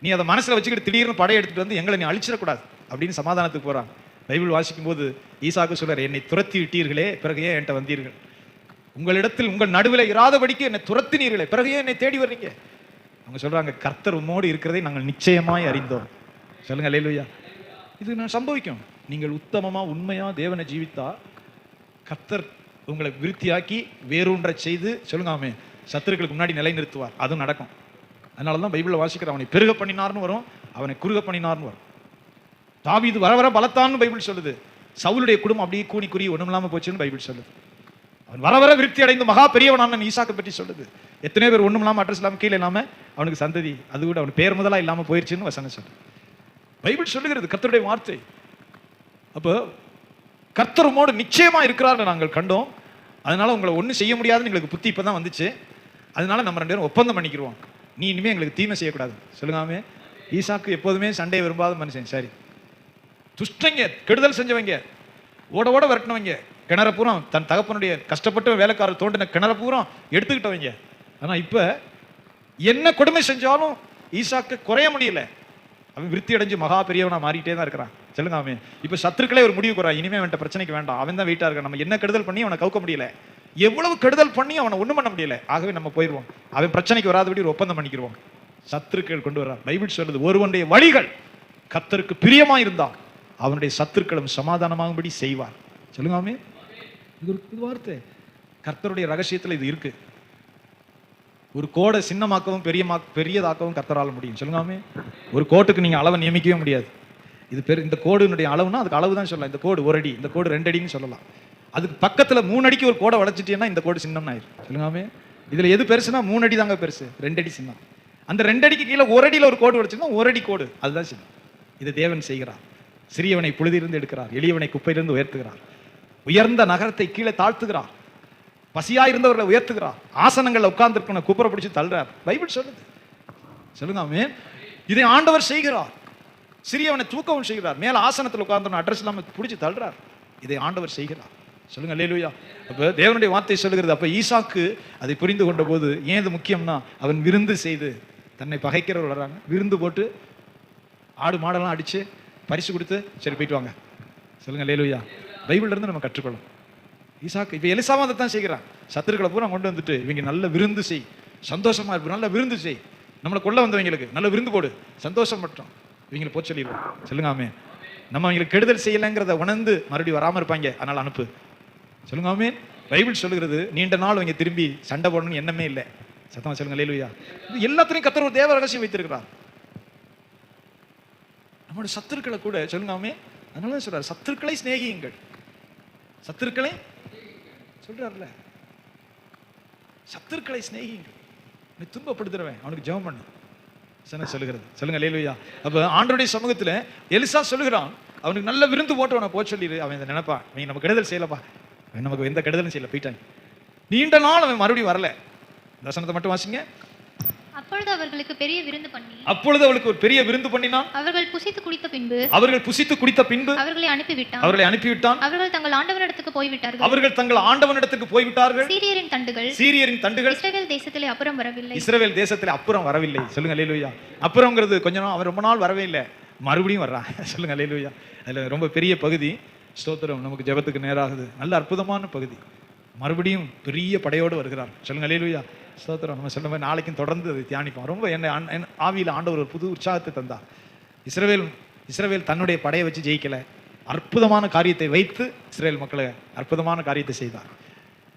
நீ அதை மனசுல வச்சுக்கிட்டு திடீர்னு படை எடுத்துட்டு வந்து எங்களை நீ அழிச்சிடக்கூடாது அப்படின்னு சமாதானத்துக்கு போறாங்க. பைபிள் வாசிக்கும் போது ஈசாக்கு சொல்றார், என்னை துரத்தி விட்டீர்களே, பிறகு ஏன் என்கிட்ட வந்தீர்கள்? உங்களிடத்தில் உங்கள் நடுவில் இராதபடிக்கு என்னை துரத்தினீர்களே, பிறகு ஏன் என்னை தேடி வர்றீங்க? அவங்க சொல்றாங்க, கர்த்தர் உம்மோடு இருக்கிறதை நாங்கள் நிச்சயமாய் அறிந்தோம். சொல்லுங்க அல்லேலூயா. இது நான் சம்பவிக்கும். நீங்கள் உத்தமமா உண்மையா தேவனை ஜீவித்தா கர்த்தர் உங்களை விருத்தியாக்கி வேரூன்ற செய்து, சொல்லுங்க, சத்துருக்களுக்கு முன்னாடி நிலை நிறுத்துவார். அதுவும் நடக்கும். அதனாலதான் பைபிள்ல வாசிக்கிற, அவனை பெருக பண்ணினார்னு வரும், அவனை குறுக பண்ணினார்னு வரும். தாவீது வர பலத்தான்னு பைபிள் சொல்லுது. சவுலுடைய குடும்பம் அப்படியே கூனி குறி ஒண்ணும் இல்லாம போச்சுன்னு பைபிள் சொல்லுது. அவன் வர விருத்தி அடைந்து மகா பெரியவனான ஈசாக்கை பற்றி சொல்லுது. எத்தனை பேர் ஒண்ணும் இல்லாம அட்ரஸ் இல்லாம கீழே இல்லாம அவனுக்கு சந்ததி, அது கூட அவன் பேர் முதலா இல்லாம போயிருச்சுன்னு வசனம் சொல்லுது. பைபிள் சொல்லுகிறது, கர்த்தருடைய வார்த்தை. அப்போ கர்த்தருமோடு நிச்சயமா இருக்கிறார்னு நாங்கள் கண்டோம். அதனால உங்களை ஒன்றும் செய்ய முடியாதுன்னு எங்களுக்கு புத்தி இப்பதான் வந்துச்சு. அதனால நம்ம 2 பேரும் ஒப்பந்தம் பண்ணிக்கிறோம், நீ இனிமே எங்களுக்கு தீமை செய்யக்கூடாது. சொல்லுங்க. ஈசாக்கு எப்போதுமே சண்டையை விரும்பாத மனுஷன். சரி, துஷ்டங்க, கெடுதல் செஞ்சவங்க, ஓட விரட்டினவங்க, கிணற பூரா தன் தகப்பனுடைய கஷ்டப்பட்டு வேலைக்காரர் தோண்டின கிணற பூரா எடுத்துக்கிட்டவங்க. ஆனா இப்ப என்ன கொடுமை செஞ்சாலும் ஈசாக்கு குறைய முடியல. அவன் விருத்தி அடைஞ்சு மகா பெரியவனா மாறிட்டே தான் இருக்கிறான். சொல்லுங்க. இப்ப சத்துருக்களே ஒரு முடிவு குறா, இனிமே அவன்கிட்ட பிரச்சனைக்கு வேண்டாம், அவன் தான் வெயிட்டா இருக்கான், நம்ம என்ன கெடுதல் பண்ணி அவனை கவுக்க முடியல, எவ்வளவு கெடுதல் பண்ணி அவனை ஒண்ணும் பண்ண முடியல, ஆகவே நம்ம போயிடுவோம், அவன் பிரச்சனைக்கு வராதபடி ஒரு ஒப்பந்தம் பண்ணிக்கிறோம். சத்துருக்கள் கொண்டு வர்றான். பைபிள் சொல்லுது, ஒருவனுடைய வழிகள் கர்த்தருக்கு பிரியமா இருந்தா அவனுடைய சத்துருக்களும் சமாதானமாகும்படி செய்வார். சொல்லுங்க. இது ஒரு வார்த்தை. கர்த்தருடைய ரகசியத்துல இது இருக்கு. ஒரு கோடை சின்னமாக்கவும் பெரியதாக்கவும் கர்த்தரால முடியும். சொல்லுங்க. ஒரு கோட்டுக்கு நீங்க அளவை நியமிக்கவே முடியாது. இது இந்த கோடுனுடைய அளவுனா அதுக்கு அளவு தான் சொல்லலாம். இந்த கோடு 1 அடி, இந்த கோடு 2 அடின்னு சொல்லலாம். அதுக்கு பக்கத்துல 3 அடிக்கு ஒரு கோடை வளைச்சிட்டீங்கன்னா இந்த கோடு சின்னம்னு ஆயிரும். சொல்லுங்க. இதுல எது பெருசுனா 3 அடி தாங்க பெருசு, 2 அடி சின்னம். அந்த 2 அடிக்கு கீழே 1 அடியில ஒரு கோடு வளைச்சிருந்தா 1 அடி கோடு, அதுதான் சின்னம். இது தேவன் செய்கிறார். சிறியவனை புழுதியிலிருந்து எடுக்கிறார், எளியவனை குப்பையிலிருந்து உயர்த்துகிறார், உயர்ந்த நகரத்தை கீழே தாழ்த்துகிறார், பசியா இருந்தவர்களை உயர்த்துகிறார், ஆசனங்கள்ல உட்கார்ந்து குப்புற பிடிச்சு தள்ளுறார். பைபிள் சொல்லுது. சொல்லுங்க. இதை ஆண்டவர் செய்கிறார். சிறியவனை தூக்கவும் செய்கிறார், மேல ஆசனத்தில் உட்கார்ந்து அட்ரஸ் இல்லாம பிடிச்சு தள்ளுறார். இதை ஆண்டவர் செய்கிறார். சொல்லுங்க அல்லேலூயா. அப்ப தேவனுடைய வார்த்தை சொல்லுகிறது. அப்ப ஈசாக்கு அதை புரிந்து கொண்ட போது, ஏன் இது முக்கியம்னா, அவன் விருந்து செய்து, தன்னை பகைக்கிறவர் வர்றாங்க, விருந்து போட்டு ஆடு மாடெல்லாம் அடிச்சு பரிசு கொடுத்து, சரி போயிட்டு வாங்க. சொல்லுங்க அல்லேலூயா. பைபிள்ல இருந்து நம்ம கற்றுக்கொள்ளும். ஈசாக்கு இப்ப எலிசாவும் அதை தான் செய்கிறான். சத்துருக்களை பூரா கொண்டு வந்துட்டு, இவங்க நல்ல விருந்து செய், சந்தோஷமா இருப்பு, நல்ல விருந்து செய், நம்மளை கொல்ல வந்தவங்களுக்கு நல்ல விருந்து போடு, சந்தோஷம் பட்டோம், இவங்களை போய் சொல்லிடுவோம். சொல்லுங்க ஆமென். நம்ம அவங்களுக்கு கெடுதல் செய்யலைங்கிறத உணர்ந்து மறுபடியும் வராமல் இருப்பாங்க, அதனால அனுப்பு. சொல்லுங்க ஆமென். பைபிள் சொல்லுகிறது நீண்ட நாள் அவங்க திரும்பி சண்டை போடணும்னு எண்ணமே இல்லை. சத்தமா சொல்லுங்க அல்லேலூயா. இது எல்லாத்தையும் கர்த்தர் ஒரு தேவ ரகசியம் வைத்திருக்கிறார். நம்மளோட சத்துருக்களை கூட சொல்லுங்க ஆமென். அதனால சொல்றாரு சத்துருக்களை சிநேகியுங்கள். சத்துருக்களை சொல்றாருல, சத்துருக்களை சிநேகியுங்கள். நீ துன்பப்படுத்துறவன் அவனுக்கு ஜெபம் பண்ணு சொல்லுகிறது. சொல்லுங்க அல்லேலூயா. அப்ப ஆண்டவருடைய சமூகத்துல எலிசா சொல்லுகிறான், அவனுக்கு நல்ல விருந்து போட்டு அவனை போய் சொல்லிடு. அவன் இதை நினைப்பா, நீ நம்ம கெடுதல் செய்யலப்பா, நமக்கு எந்த கெடுதலும் செய்யல, போயிட்டான். நீண்ட நாள் அவன் மறுபடியும் வரல. வசனத்தை மட்டும் வாசிங்க. அப்பொழுது அவர்களுக்கு பெரிய விருந்து பண்ணி, அப்பொழுது அவளுக்கு ஒரு பெரிய விருந்து பண்ணினான். அவர்கள் புசித்து குடித்த பின்பு அவர்களை அனுப்பிவிட்டான். அவர்கள் தங்கள் ஆண்டவனிடத்துக்கு போய்விட்டார்கள். சீரியரின் தண்டுகள் இஸ்ரவேல் தேசத்திலே அப்புறம் வரவில்லை. சொல்லுங்க அல்லேலூயா. அப்புறம்ங்கிறது கொஞ்ச நாள், அவன் ரொம்ப நாள் வரவே இல்லை, மறுபடியும் வர்றான். சொல்லுங்க அல்லேலூயா. அதுல ரொம்ப பெரிய பகுதி ஸ்தோத்திரம் நமக்கு ஜெபத்துக்கு நேராகுது. நல்ல அற்புதமான பகுதி. மறுபடியும் பெரிய படையோடு வருகிறார். சொல்லுங்க அல்லேலூயா. ஸ்தோத்திரம். நம்ம சொல்ல மாதிரி நாளைக்கும் தொடர்ந்து அதை தியானிப்போம். ரொம்ப என்ன ஆவியில் ஆண்டவர் ஒரு புது உற்சாகத்தை தந்தார். இஸ்ரவேல் தன்னுடைய படையை வச்சு ஜெயிக்கல, அற்புதமான காரியத்தை வைத்து இஸ்ரவேல் மக்களை அற்புதமான காரியத்தை செய்தார்.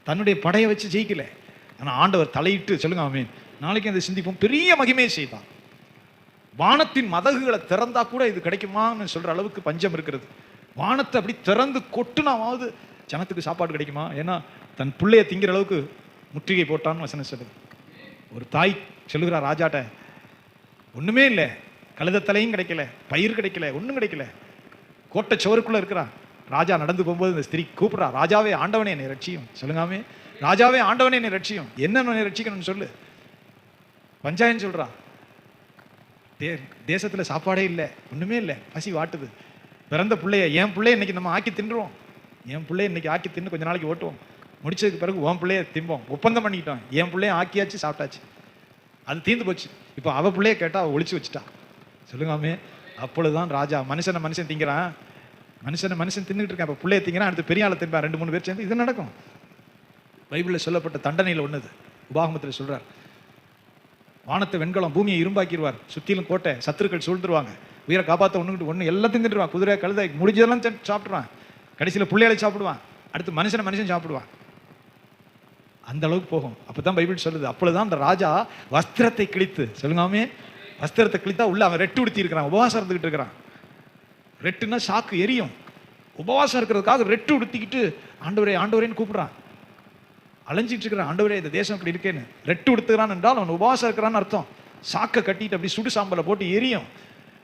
தன்னுடைய படையை வச்சு ஜெயிக்கல, ஆனால் ஆண்டவர் தலையிட்டு, சொல்லுங்க ஆமென், நாளைக்கு அதை சிந்திப்போம், பெரிய மகிமையை செய்தார். வானத்தின் மதகுகளை திறந்தா கூட இது கிடைக்குமான்னு சொல்ற அளவுக்கு பஞ்சம் இருக்கிறது. வானத்தை அப்படி திறந்து கொட்டுனாவது ஜனத்துக்கு சாப்பாடு கிடைக்குமா? ஏன்னா தன் பிள்ளைய திங்கிற அளவுக்கு முற்றுகை போட்டான்னு வசனம் சொல்லுது. ஒரு தாய் சொல்லுகிறார் ராஜாட்ட, ஒண்ணுமே இல்லை, கழுதத்தலையும் கிடைக்கல, பயிர் கிடைக்கல, ஒன்றும் கிடைக்கல, கோட்டை சோறுக்குள்ள இருக்கிறான். ராஜா நடந்து போகும்போது இந்த ஸ்திரீ கூப்பிடுறா, ராஜாவே ஆண்டவனே என்னை ரட்சியும். சொல்லுங்காமே, ராஜாவே ஆண்டவனே என்னை ரட்சியும். என்ன ரட்சிக்கணும்னு சொல்லு. பஞ்சாயத்து சொல்றா, தேசத்துல சாப்பாடே இல்லை, ஒண்ணுமே இல்லை, பசி வாட்டுது. பிறந்த பிள்ளைய, என் பிள்ளைய இன்னைக்கு நம்ம ஆக்கி தின்றுவோம், என் பிள்ளைய இன்னைக்கு ஆக்கி தின்னு கொஞ்ச நாளைக்கு ஓட்டுவோம், முடிச்சதுக்கு பிறகு உன் பிள்ளைய திம்போம், ஒப்பந்தம் பண்ணிக்கிட்டோம், என் பிள்ளைய ஆக்கியாச்சு, சாப்பிட்டாச்சு, அது தீர்ந்து போச்சு. இப்போ அவ பிள்ளைய கேட்டா அவ ஒழிச்சு வச்சுட்டா. சொல்லுங்காமே. அப்பொழுதுதான் ராஜா, மனுஷன் திங்கிறான், மனுஷன் தின்னுட்டு இருக்கான், இப்போ பிள்ளைய திங்கிறான், அடுத்து பெரிய ஆளை தின்பான், 2-3 பேர் சேர்ந்து இது நடக்கும். பைபிளில் சொல்லப்பட்ட தண்டனையில் ஒண்ணுது. உபாகமத்தில் சொல்றார், வானத்தை வெண்கலம், பூமியை இரும்பாக்கிடுவார், சுத்திலும் கோட்டை, சத்துருக்கள் சூழ்ந்துருவாங்க, உயிரை காப்பாற்ற ஒன்று எல்லாத்தையும் தின்றுவான், குதிரை கழுதை முடிஞ்சதெல்லாம் சாப்பிடுவான், கடைசியில் பிள்ளைகளை சாப்பிடுவான், அடுத்து மனுஷன் சாப்பிடுவான். அந்த அளவுக்கு போகும். அப்பதான் பைபிள் சொல்லுது, அப்பொழுதுதான் அந்த ராஜா வஸ்திரத்தை கிழித்து, சொல்லுங்காமே, வஸ்திரத்தை கிழித்தா உள்ள அவன் ரெட்டு உடுத்தி இருக்கிறான், உபவாசம் இருந்துகிட்டு இருக்கிறான். ரெட்டுன்னா சாக்கு எரியும், உபவாசம் இருக்கிறதுக்காக ரெட்டு உடுத்திக்கிட்டு ஆண்டவரேன்னு கூப்பிடுறான், அலைஞ்சிட்டு இருக்கிறான். ஆண்டவரே இந்த தேசம் இப்படி இருக்கேன்னு ரெட்டு உடுத்துக்கிறான் என்றால் அவன் உபவாசம் இருக்கிறான்னு அர்த்தம். சாக்கை கட்டிட்டு அப்படி சுடு சாம்பலை போட்டு எரியும்.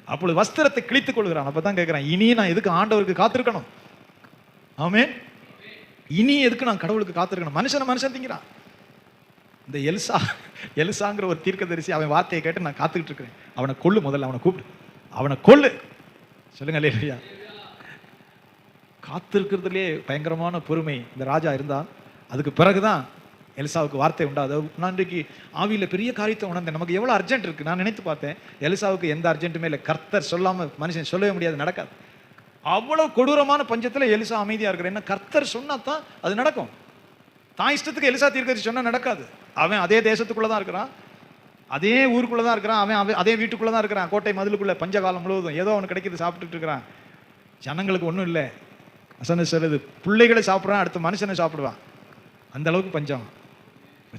அப்பொழுது வஸ்திரத்தை கிழித்துக் கொள்கிறான். அப்பதான் கேட்கிறான், இனி நான் எதுக்கு ஆண்டவருக்கு காத்திருக்கணும்? ஆமென். இனி எதுக்கு நான் கடவுளுக்கு காத்திருக்கணும்? மனுஷன் திங்கிறான். இந்த எலிசாங்கிற ஒரு தீர்க்கதரிசி, அவன் வார்த்தையை கேட்டு நான் காத்துக்கிட்டு இருக்கிறேன். அவனை கொல்லு, முதல்ல அவனை கூப்பிடு, அவனை கொல்லு. சொல்லுங்க அல்லேலூயா. காத்திருக்கிறதுலே பயங்கரமான பொறுமை இந்த ராஜா இருந்தான். அதுக்கு பிறகுதான் எலிசாவுக்கு வார்த்தை உண்டாது. நான் இன்றைக்கு ஆவியில பெரிய காரியத்தை உணர்ந்தேன். நமக்கு எவ்வளவு அர்ஜென்ட் இருக்கு. நான் நினைத்து பார்த்தேன், எலிசாவுக்கு எந்த அர்ஜென்ட்டுமே இல்லை. கர்த்தர் சொல்லாம மனுஷன் சொல்லவே முடியாது, நடக்காது. அவ்வளவு கொடூரமான பஞ்சத்துல எலிசா அமைதியா இருக்கிற. என்ன, கர்த்தர் சொன்னாதான் அது நடக்கும். தான் இஷ்டத்துக்கு எலிசா தீர்க்கதரிசி சொன்னா நடக்காது. அவன் அதே தேசத்துக்குள்ளதான் இருக்கிறான், அதே ஊருக்குள்ளதான் இருக்கிறான், அவன் அதே வீட்டுக்குள்ளதான் இருக்கிறான், கோட்டை மதிலுக்குள்ள பஞ்சகாலம் முழுவதும் ஏதோ அவனுக்கு கிடைக்கிது சாப்பிட்டுட்டு இருக்கிறான். ஜனங்களுக்கு ஒன்றும் இல்லை. வசனம் சொல்லுது, பிள்ளைகளை சாப்பிட்றான், அடுத்த மனுஷனை சாப்பிடுவான். அந்த அளவுக்கு பஞ்சம்.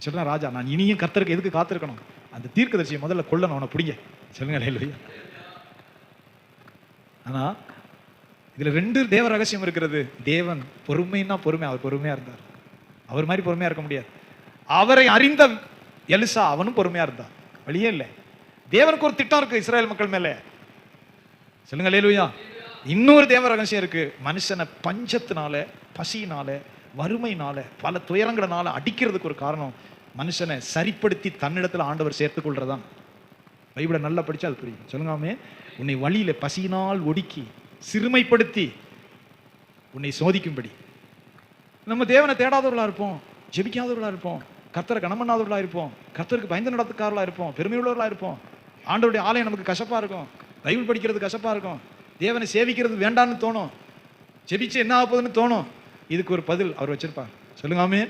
சொல்றான் ராஜா, நான் இனியும் கர்த்தருக்கு எதுக்கு காத்திருக்கணும்? அந்த தீர்க்கதரிசியை முதல்ல கொல்லணும், அவனை பிடிங்க. சொல்லுங்க அல்லேலூயா. ஆனா இதுல 2 தேவ ரகசியம் இருக்கிறது. தேவன் பொறுமைன்னா பொறுமை, அவர் பொறுமையா இருந்தார். அவர் மாதிரி பொறுமையா இருக்க முடியாது. அவரை அறிந்த எலிசா, அவனும் பொறுமையா இருந்தான், வழியே இல்லை. தேவனுக்கு ஒரு திட்டம் இருக்கு இஸ்ரவேல் மக்கள் மேல. சொல்லுங்க அல்லேலூயா. இன்னொரு தேவ ரகசியம் இருக்கு. மனுஷனை பஞ்சத்தினால, பசியினால, வறுமையினால, பல துயரங்களினால அடிக்கிறதுக்கு ஒரு காரணம், மனுஷனை சரிப்படுத்தி தன்னிடத்துல ஆண்டவர் சேர்த்துக் கொள்றதான். பைபிளை நல்லா படிச்சா அது புரியும். சொல்லுங்காமே, உன்னை வழியில பசியினால் ஒடுக்கி சிறுமைப்படுத்தி உன்னை சோதிக்கும்படி. நம்ம தேவனை தேடாதவர்களா இருப்போம், ஜெபிக்காதவர்களா இருப்போம், கர்த்தரை கனம் பண்ணாதவர்களா இருப்போம், கர்த்தருக்கு பயந்து நடத்துக்காரர்களா இருப்போம், பெருமையுள்ளவர்களா இருப்போம். ஆண்டவருடைய ஆலயம் நமக்கு கசப்பா இருக்கும், பைபிள் படிக்கிறது கசப்பா இருக்கும், தேவனை சேவிக்கிறது வேண்டான்னு தோணும், ஜெபிச்சு என்ன ஆக போகுதுன்னு தோணும். இதுக்கு ஒரு பதில் அவர் வச்சிருப்பார். சொல்லுங்காமே.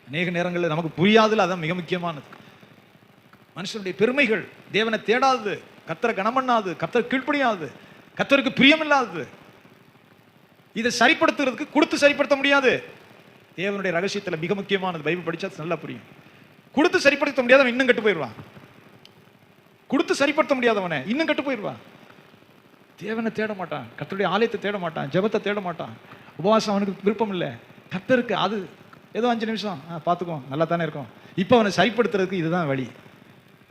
அநேக நேரங்களில் நமக்கு புரியாதுல, அதான் மிக முக்கியமானது. மனுஷனுடைய பெருமைகள், தேவனை தேடாதது, கர்த்தரை கனம் பண்ணாது, கர்த்தர் கீழ்ப்படியாது, கர்த்தருக்கு பிரியமில்லாதது. இதை சரிப்படுத்துறதுக்கு கொடுத்து சரிப்படுத்த முடியாது. தேவனுடைய ரகசியத்தில் மிக முக்கியமானது, பைபிள் படிச்சா நல்லா புரியும். கொடுத்து சரிப்படுத்த முடியாதவன் இன்னும் கெட்டு போயிடுவான். கொடுத்து சரிப்படுத்த முடியாதவனை இன்னும் கெட்டு போயிடுவான். தேவனை தேட மாட்டான், கர்த்தருடைய ஆலயத்தை தேட மாட்டான், ஜெபத்தை தேட மாட்டான், உபவாசம் அவனுக்கு விருப்பம் இல்லை. கர்த்தருக்கு அது ஏதோ 5 நிமிஷம் பார்த்துக்குவோம், நல்லா தானே இருக்கும். இப்போ அவனை சரிப்படுத்துறதுக்கு இதுதான் வழி.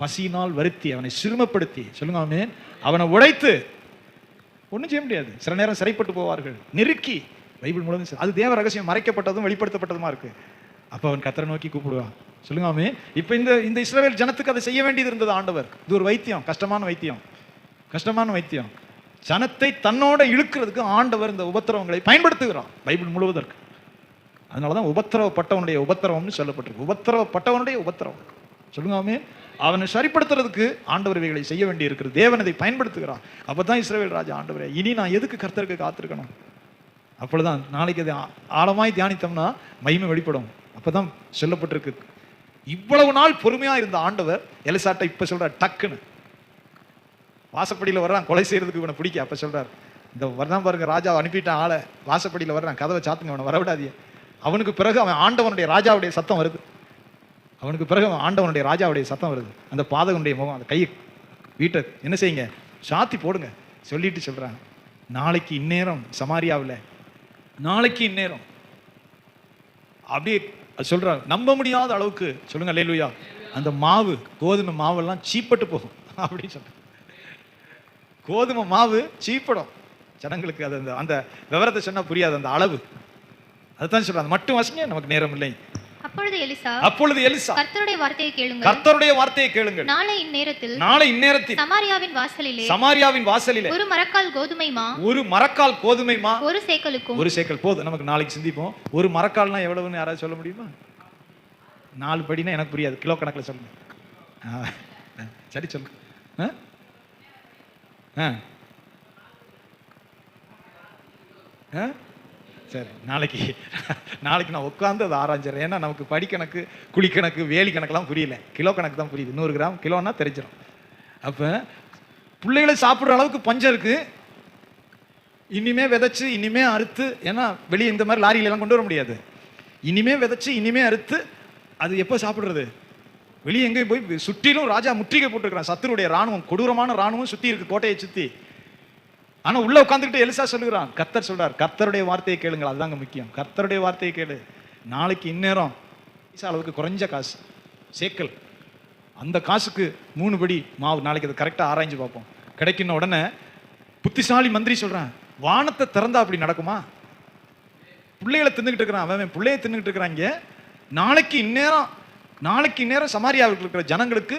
பசியினால் வருத்தி, அவனை சிறுமப்படுத்தி, சொல்லுங்க ஆமென், அவனை உடைத்து ஒன்றும் செய்ய முடியாது. சில நேரம் சிறைப்பட்டு போவார்கள், நெருக்கி. பைபிள் மூலம் அது தேவ ரகசியம் மறைக்கப்பட்டதும் வெளிப்படுத்தப்பட்டதுமா இருக்கு. அப்போ அவன் கர்த்தரை நோக்கி கூப்பிடுவான். சொல்லுங்க ஆமென். இப்போ இந்த இஸ்ரவேல் ஜனத்துக்கு அதை செய்ய வேண்டியது இருந்தது ஆண்டவர். இது ஒரு வைத்தியம், கஷ்டமான வைத்தியம், கஷ்டமான வைத்தியம். ஜனத்தை தன்னோட இழுக்கிறதுக்கு ஆண்டவர் இந்த உபத்திரவங்களை பயன்படுத்துகிறான் பைபிள் முழுவதற்கு. அதனாலதான் உபத்திரவப்பட்டவனுடைய உபத்திரவம்னு சொல்லப்பட்டிருக்கு. உபத்திரவப்பட்டவனுடைய உபத்திரவம். சொல்லுங்க ஆமென். அவனை சரிப்படுத்துறதுக்கு ஆண்டவர் இவைகளை செய்ய வேண்டி இருக்கிறது. தேவன் இதை பயன்படுத்துகிறான். அப்பதான் இஸ்ரவேல் ராஜா, ஆண்டவரே இனி நான் எதுக்கு கர்த்தருக்கு காத்திருக்கணும்? அப்பொழுதுதான் நாளைக்கு அதை ஆழமாய் தியானித்தோம்னா மகிமை வெளிப்படும். அப்பதான் சொல்லப்பட்டிருக்கு, இவ்வளவு நாள் பொறுமையா இருந்த ஆண்டவர் எலிசாட்டை இப்ப சொல்றார், டக்குன்னு வாசப்படியில் வர்றான், கொலை செய்யறதுக்கு இவனை பிடிக்க. அப்ப சொல்றார், இந்த வர்றான் பாருங்க, ராஜா அனுப்பிட்டான் ஆளை, வாசப்படியில் வர்றான், கதவை சாத்துங்க, அவனை வரவிடாதீங்க. அவனுக்கு பிறகு அவன் ஆண்டவனுடைய ராஜாவுடைய சத்தம் வருது. அவனுக்கு பிறகு அவன் ஆண்டவனுடைய ராஜாவுடைய சத்தம் வருது. அந்த பாதகனுடைய முகம், அந்த கையை வீட்டை என்ன செய்யுங்க, சாத்தி போடுங்க. சொல்லிட்டு சொல்றான், நாளைக்கு இந்நேரம் சமாரியாவில், நாளைக்கு இந்நேரம் அப்படியே சொல்றான். நம்ப முடியாத அளவுக்கு சொல்லுங்க அல்லேலூயா, அந்த மாவு, கோதுமை மாவெல்லாம் சீப்பட்டு போகும் அப்படின்னு சொல்ற. கோதுமை மாவு சீப்படும். ஜனங்களுக்கு அது அந்த விவரத்தை சொன்னா புரியாது, அந்த அளவு. அதுதான் சொல்றாங்க. மட்டும் வசங்க, நமக்கு நேரம் இல்லை. அப்பொழுது எலிசா கர்த்தருடைய வார்த்தையை கேளுங்கள், கர்த்தருடைய வார்த்தையை கேளுங்கள். நாளை இந்நேரத்தில் சமாரியாவின் வாசலிலே ஒரு மரக்கால் கோதுமை மா ஒரு சேக்கல் போதும். நமக்கு நாளைக்கு சிந்திப்போம். ஒரு மரக்கால்னா எவ்வளவுன்னு யாராவது சொல்ல முடியுமா? 4 படினா எனக்கு புரியாது, கிலோ கணக்கில் சொல்லுங்க. சரி சொல்லுங்க. சரி, நாளைக்கு நான் உட்காந்து அதை ஆராய்ஞ்சிடறேன். ஏன்னா நமக்கு படிக்கணக்கு, குழிக்கணக்கு, வேலி கணக்கெல்லாம் புரியல, கிலோ கணக்கு தான் புரியுது. 100 கிராம் கிலோன்னா தெரிஞ்சிடும். அப்போ பிள்ளைகளை சாப்பிட்ற அளவுக்கு பஞ்சம் இருக்கு. இனிமே விதைச்சு இனிமே அறுத்து, ஏன்னா வெளியே இந்த மாதிரி லாரியிலலாம் கொண்டு வர முடியாது. இனிமே விதைச்சு இனிமே அறுத்து அது எப்போ சாப்பிட்றது? வெளியே எங்கேயும் போய் சுற்றிலும் ராஜா முற்றுகை போட்டுருக்கிறான். சத்துருடைய ராணுவம், கொடூரமான ராணுவம் சுற்றி இருக்கு, கோட்டையை சுற்றி. ஆனா உள்ள உட்காந்துக்கிட்டு எலிசா சொல்லுகிறான், கர்த்தர் சொல்றார், கர்த்தருடைய வார்த்தையை கேளுங்கள். அதுதாங்க முக்கியம், கர்த்தருடைய வார்த்தையை கேளு. நாளைக்கு இந்நேரம் அளவுக்கு குறைஞ்ச காசு சேக்கல், அந்த காசுக்கு 3 படி மாவு. நாளைக்கு அதை கரெக்டாக ஆராய்ஞ்சு பார்ப்போம். கிடைக்கின உடனே புத்திசாலி மந்திரி சொல்றான், வானத்தை திறந்தா அப்படி நடக்குமா? பிள்ளைகளை தின்னுக்கிட்டு இருக்கிறான், அவன் பிள்ளையை தின்னுக்கிட்டு இருக்கிறாங்க. நாளைக்கு இந்நேரம் சமாரியாவுக்கு இருக்கிற ஜனங்களுக்கு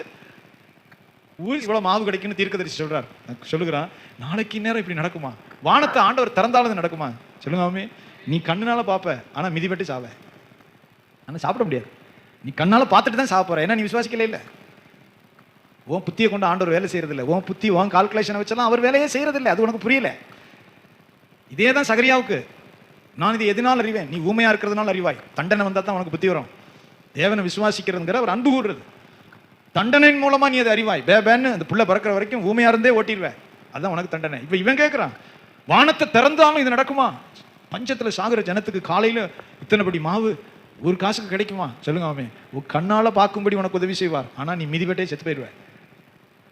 இவ்வளவு மாவு கிடைக்குன்னு தீர்க்கதரிசி சொல்லுகிறான். நாளைக்கு இந்நேரம் இப்படி நடக்குமா? வானத்தை ஆண்டவர் திறந்தாலும் நடக்குமா? சொல்லுங்க. நீ கண்ணுனால பார்ப்ப, ஆனா மிதிப்பட்டு சாவ. ஆனா சாப்பிட முடியாது. நீ கண்ணால பார்த்துட்டு தான் சாப்பிட்ற, ஏன்னா நீ விசுவாசிக்கல. இல்லை, உன் புத்தியை கொண்டு ஆண்டவர் வேலை செய்யறதில்லை. உன் புத்தி, உன் கால்குலேஷனை வச்செல்லாம் அவர் வேலையே செய்யறதில்லை. அது உனக்கு புரியல. இதே தான் சகரியாவுக்கு. நான் இது எதனால் அறிவேன்? நீ ஊமையா இருக்கிறதுனால அறிவாய். தண்டனை வந்தா தான் உனக்கு புத்தி வரும். தேவனை விசுவாசிக்கிறதுங்கிற அவர் அன்பு கூடுறது. தண்டனையின் மூலமா நீ அதை அறிவாய். பேன்னு அந்த புள்ள பறக்கிற வரைக்கும் ஊமையா இருந்தே ஓட்டிடுவேன். அதுதான் உனக்கு தண்டனை. இப்ப இவன் கேட்கிறான், வானத்தை திறந்தாலும் இது நடக்குமா? பஞ்சத்துல சாகுற ஜனத்துக்கு காலையில இத்தனைபடி மாவு 1 காசுக்கு கிடைக்குமா? சொல்லுங்க. அவன் உன் கண்ணால பார்க்கும்படி உனக்கு உதவி செய்வார், ஆனா நீ மிதிபட்டே செத்து போயிடுவேன்.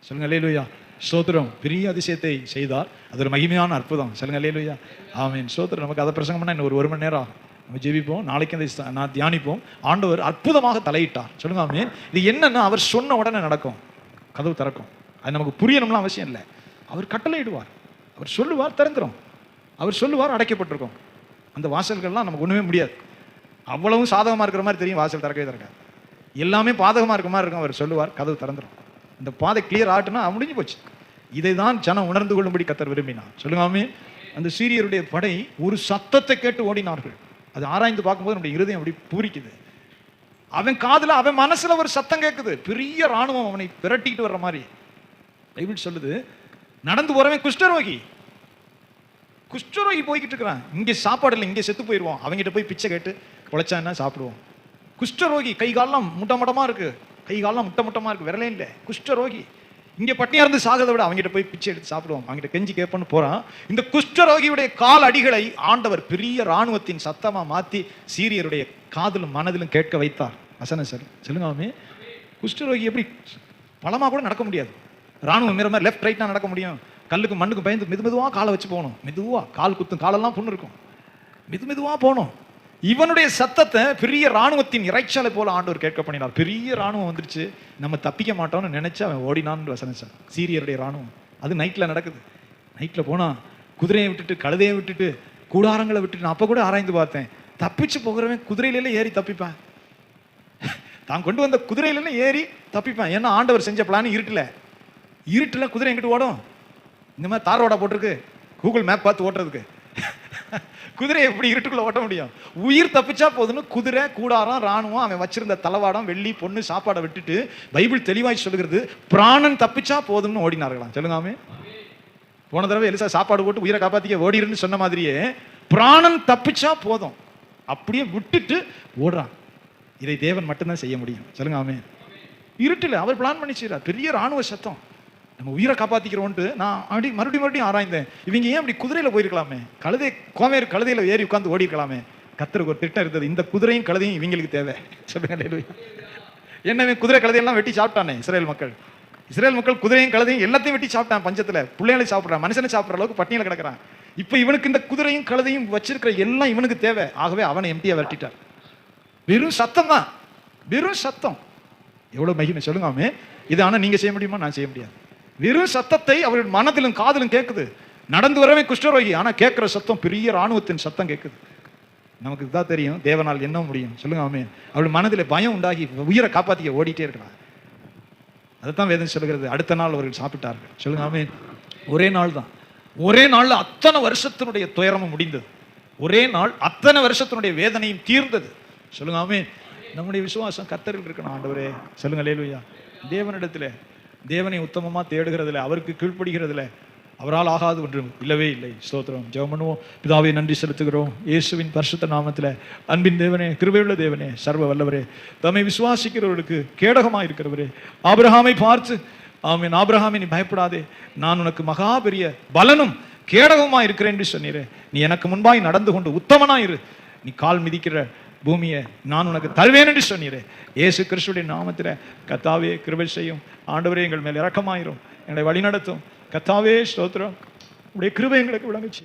சொல்லுங்க அல்லேலூயா. ஸ்தோத்திரம். பெரிய அதிசயத்தை செய்தார். அது ஒரு மகிமையான அற்புதம். சொல்லுங்க அல்லேலூயா. ஆமென். ஸ்தோத்திரம். நமக்கு அதை பிரசங்கம் பண்ணா இன்னும் 1 மணி நேரம் நம்ம ஜெபிப்போம். நாளைக்கு நான் தியானிப்போம். ஆண்டவர் அற்புதமாக தலையிட்டார். சொல்லுங்க. ஆமென். இது என்னன்னா, அவர் சொன்ன உடனே நடக்கும், கதவு திறக்கும். அது நமக்கு புரியணும்லாம் அவசியம் இல்லை. அவர் கட்டளையிடுவார், அவர் சொல்லுவார், திறந்துரும். அவர் சொல்லுவார், அடைக்கப்பட்டிருக்கும். அந்த வாசல்கள்லாம் நமக்கு ஒண்ணுமே முடியாது. அவ்வளவும் சாதகமா இருக்கிற மாதிரி தெரியும், வாசல் திறக்கவே திறக்காது. எல்லாமே பாதகமா இருக்க மாதிரி இருக்கும். அவர் சொல்லுவார், கதவு திறந்துரும். இந்த பாதை கிளியர் ஆட்டுனா முடிஞ்சு போச்சு. இதை தான் ஜனம் உணர்ந்து கொள்ளும்படி கர்த்தர் விரும்பினார். சொல்லுங்க. ஆமென். அந்த சீரியருடைய படை ஒரு சத்தத்தை கேட்டு ஓடினார்கள். அது ஆராய்ந்து பார்க்கும்போது நம்முடைய இருதயம் அப்படி பூரிக்குது. அவன் காதுல, அவன் மனசுல ஒரு சத்தம் கேட்குது. பெரிய ராணுவம் அவனை விரட்டிட்டு வர்ற மாதிரி. பைபிள் சொல்லுது, நடந்து போறவன் குஷ்டரோகி போய்கிட்டு இருக்கிறான். இங்கே சாப்பாடு இல்லை, இங்கே செத்து போயிடுவோம். அவங்ககிட்ட போய் பிச்சை கேட்டு பொழைச்சா என்ன சாப்பிடுவோம். குஷ்டரோகி, கை காலெல்லாம் முட்டமட்டமா இருக்கு, கை காலெல்லாம் முட்டமா இருக்கு, விரலே இல்லை, குஷ்டரோகி. இங்க பட்டினியா இருந்து சாகிறத விட அவங்ககிட்ட போய் பிச்சை எடுத்து சாப்பிடுவோம், அவங்ககிட்ட கெஞ்சி கேட்பன்னு போறான். இந்த குஷ்டரோகியுடைய கால் அடிகளை ஆண்டவர் பெரிய இராணுவத்தின் சத்தமா மாத்தி சீரியருடைய காதிலும் மனதிலும் கேட்க வைத்தார். வசனம் சார் சொல்லுங்க. குஷ்டரோகி எப்படி பலமா கூட நடக்க முடியாது, ராணுவம் மீற மாதிரி லெஃப்ட் ரைட்டா நடக்க முடியும்? கல்லுக்கு மண்ணுக்கு பயந்து மெதுவா காலை வச்சு போகணும், மெதுவா கால் குத்தும், காலெல்லாம் புண்ணு இருக்கும், மெதுவா போகணும். இவனுடைய சத்தத்தை பெரிய ராணுவத்தின் இறைச்சலை போல ஆண்டவர் கேட்க பண்ணினார். பெரிய ராணுவம் வந்துருச்சு, நம்ம தப்பிக்க மாட்டோம்னு நினைச்சு அவன் ஓடினான்னு வசனம் சார். சீரியருடைய ராணுவம் அது நைட்ல நடக்குது. நைட்ல போனா குதிரையை விட்டுட்டு கழுதையை விட்டுட்டு கூடாரங்களை விட்டுட்டு, நான் அப்ப கூட ஆராய்ந்து பார்த்தேன், தப்பிச்சு போகிறவன் குதிரையில ஏறி தப்பிப்பான், தான் கொண்டு வந்த குதிரையில ஏறி தப்பிப்பான். ஏன்னா ஆண்டவர் செஞ்ச பிளான் இருட்டுல குதிரை எங்கிட்டு ஓடும்? இந்த மாதிரி தார் ரோடா போட்டிருக்கு, கூகுள் மேப் பார்த்து ஓட்டுறதுக்கு. குதிரை எப்படி இருட்டுக்குள்ள ஓட்ட முடியும்? உயிர் தப்பிச்சா போதுன்னு குதிரை, கூடாரம், ராணுவம், அவன் வச்சிருந்த தளவாடம், வெள்ளி, பொண்ணு, சாப்பாடை விட்டுட்டு பைபிள் தெளிவாய் சொல்லுகிறது, பிராணன் தப்பிச்சா போதும்னு ஓடினார்களாம். சொல்லுங்காமே. போன தடவை எலிசா சாப்பாடு போட்டு உயிரை காப்பாத்திக்க ஓடிருன்னு சொன்ன மாதிரியே பிராணன் தப்பிச்சா போதும் அப்படியே விட்டுட்டு ஓடுறான். இதை தேவன் மட்டும்தான் செய்ய முடியும். சொல்லுங்காமே. இருட்டுல அவர் பிளான் பண்ணி செய்யறார். பெரிய ராணுவ சத்தம், நம்ம உயிரை காப்பாத்திக்கிறோம்ட்டு நான் அப்படி மறுபடியும் ஆராய்ந்தேன். இவங்க ஏன் அப்படி குதிரையில போயிருக்கலாமே, கோவேறு கழுதையில ஏறி உட்காந்து ஓடி இருக்கலாமே. கர்த்தருக்கு ஒரு திட்டம் இருந்தது, இந்த குதிரையும் கழுதையும் இவங்களுக்கு தேவை. சொல்லுங்க. என்னவே குதிரை கழுதையெல்லாம் வெட்டி சாப்பிட்டானே இஸ்ரேல் மக்கள் குதிரையும் கழுதையும் எல்லாத்தையும் வெட்டி சாப்பிட்டான். பஞ்சத்துல பிள்ளைகளை சாப்பிட்றான், மனுஷனை சாப்பிட்ற அளவுக்கு பட்டினியில கிடக்கிறான். இப்ப இவனுக்கு இந்த குதிரையும் கழுதையும் வச்சிருக்கிற எல்லாம் இவனுக்கு தேவை. ஆகவே அவனை எம்டியா வெட்டிட்டார். வெறும் சத்தம் தான், வெறும் சத்தம். எவ்வளவு மகிமை சொல்லுங்காமே. இது ஆனா நீங்க செய்ய முடியுமா? நான் செய்ய முடியாது. வெறும் சத்தத்தை அவர்கள் மனதிலும் காதிலும் கேட்குது. நடந்து வரவே குஷ்டரோகி, ஆனா கேட்கிற சத்தம் பெரிய ராணுவத்தின் சத்தம் கேட்குது. நமக்கு இதான் தெரியும் தேவனால் என்ன முடியும். சொல்லுங்க ஆமென். அவள் மனதில் பயம் உண்டாகி உயிரை காப்பாத்திக்க ஓடிட்டே இருக்கிறான். அதைத்தான் வேதம் சொல்லுகிறது. அடுத்த நாள் அவர்கள் சாப்பிட்டார்கள். சொல்லுங்க ஆமென். ஒரே நாள் தான், ஒரே நாள்ல அத்தனை வருஷத்தினுடைய துயரமும் முடிந்தது. ஒரே நாள் அத்தனை வருஷத்தினுடைய வேதனையும் தீர்ந்தது. சொல்லுங்க ஆமென். நம்முடைய விசுவாசம் கர்த்தரில் இருக்கணும். ஆண்டவரே சொல்லுங்க அல்லேலூயா. தேவனிடத்துல, தேவனை உத்தமமா தேடுகிறதுல, அவருக்கு கீழ்ப்படுகிறதுல அவரால் ஆகாது ஒன்றும் இல்லவே இல்லை. ஸ்தோத்திரம். ஜெபம் பண்ணுவோம். பிதாவே நன்றி செலுத்துகிறோம் இயேசுவின் பரிசுத்த நாமத்தில். அன்பின் தேவனே, கிருபையுள்ள தேவனே, சர்வ வல்லவரே, தம்மை விசுவாசிக்கிறவர்களுக்கு கேடகமாக இருக்கிறவரே, ஆபிரகாமை பார்த்து ஆமென், ஆபிரகாமே நீ பயப்படாதே, நான் உனக்கு மகா பெரிய பலனும் கேடகமா இருக்கிறேன் என்று சொன்னீரே. நீ எனக்கு முன்பாய் நடந்து கொண்டு உத்தமனாயிரு, நீ கால் மிதிக்கிற பூமியை நான் உனக்கு தருவேன் என்று சொன்னீரே. இயேசு கிறிஸ்துவின் நாமத்தில் கர்த்தாவே கிருபை செய்யும். ஆண்டவரே எங்கள் மேல் இரக்கமாயிரும், எங்களை வழி நடத்தும். கர்த்தாவே ஸ்தோத்திரம். உடைய கிருபை எங்களுக்கு விளங்குச்சு.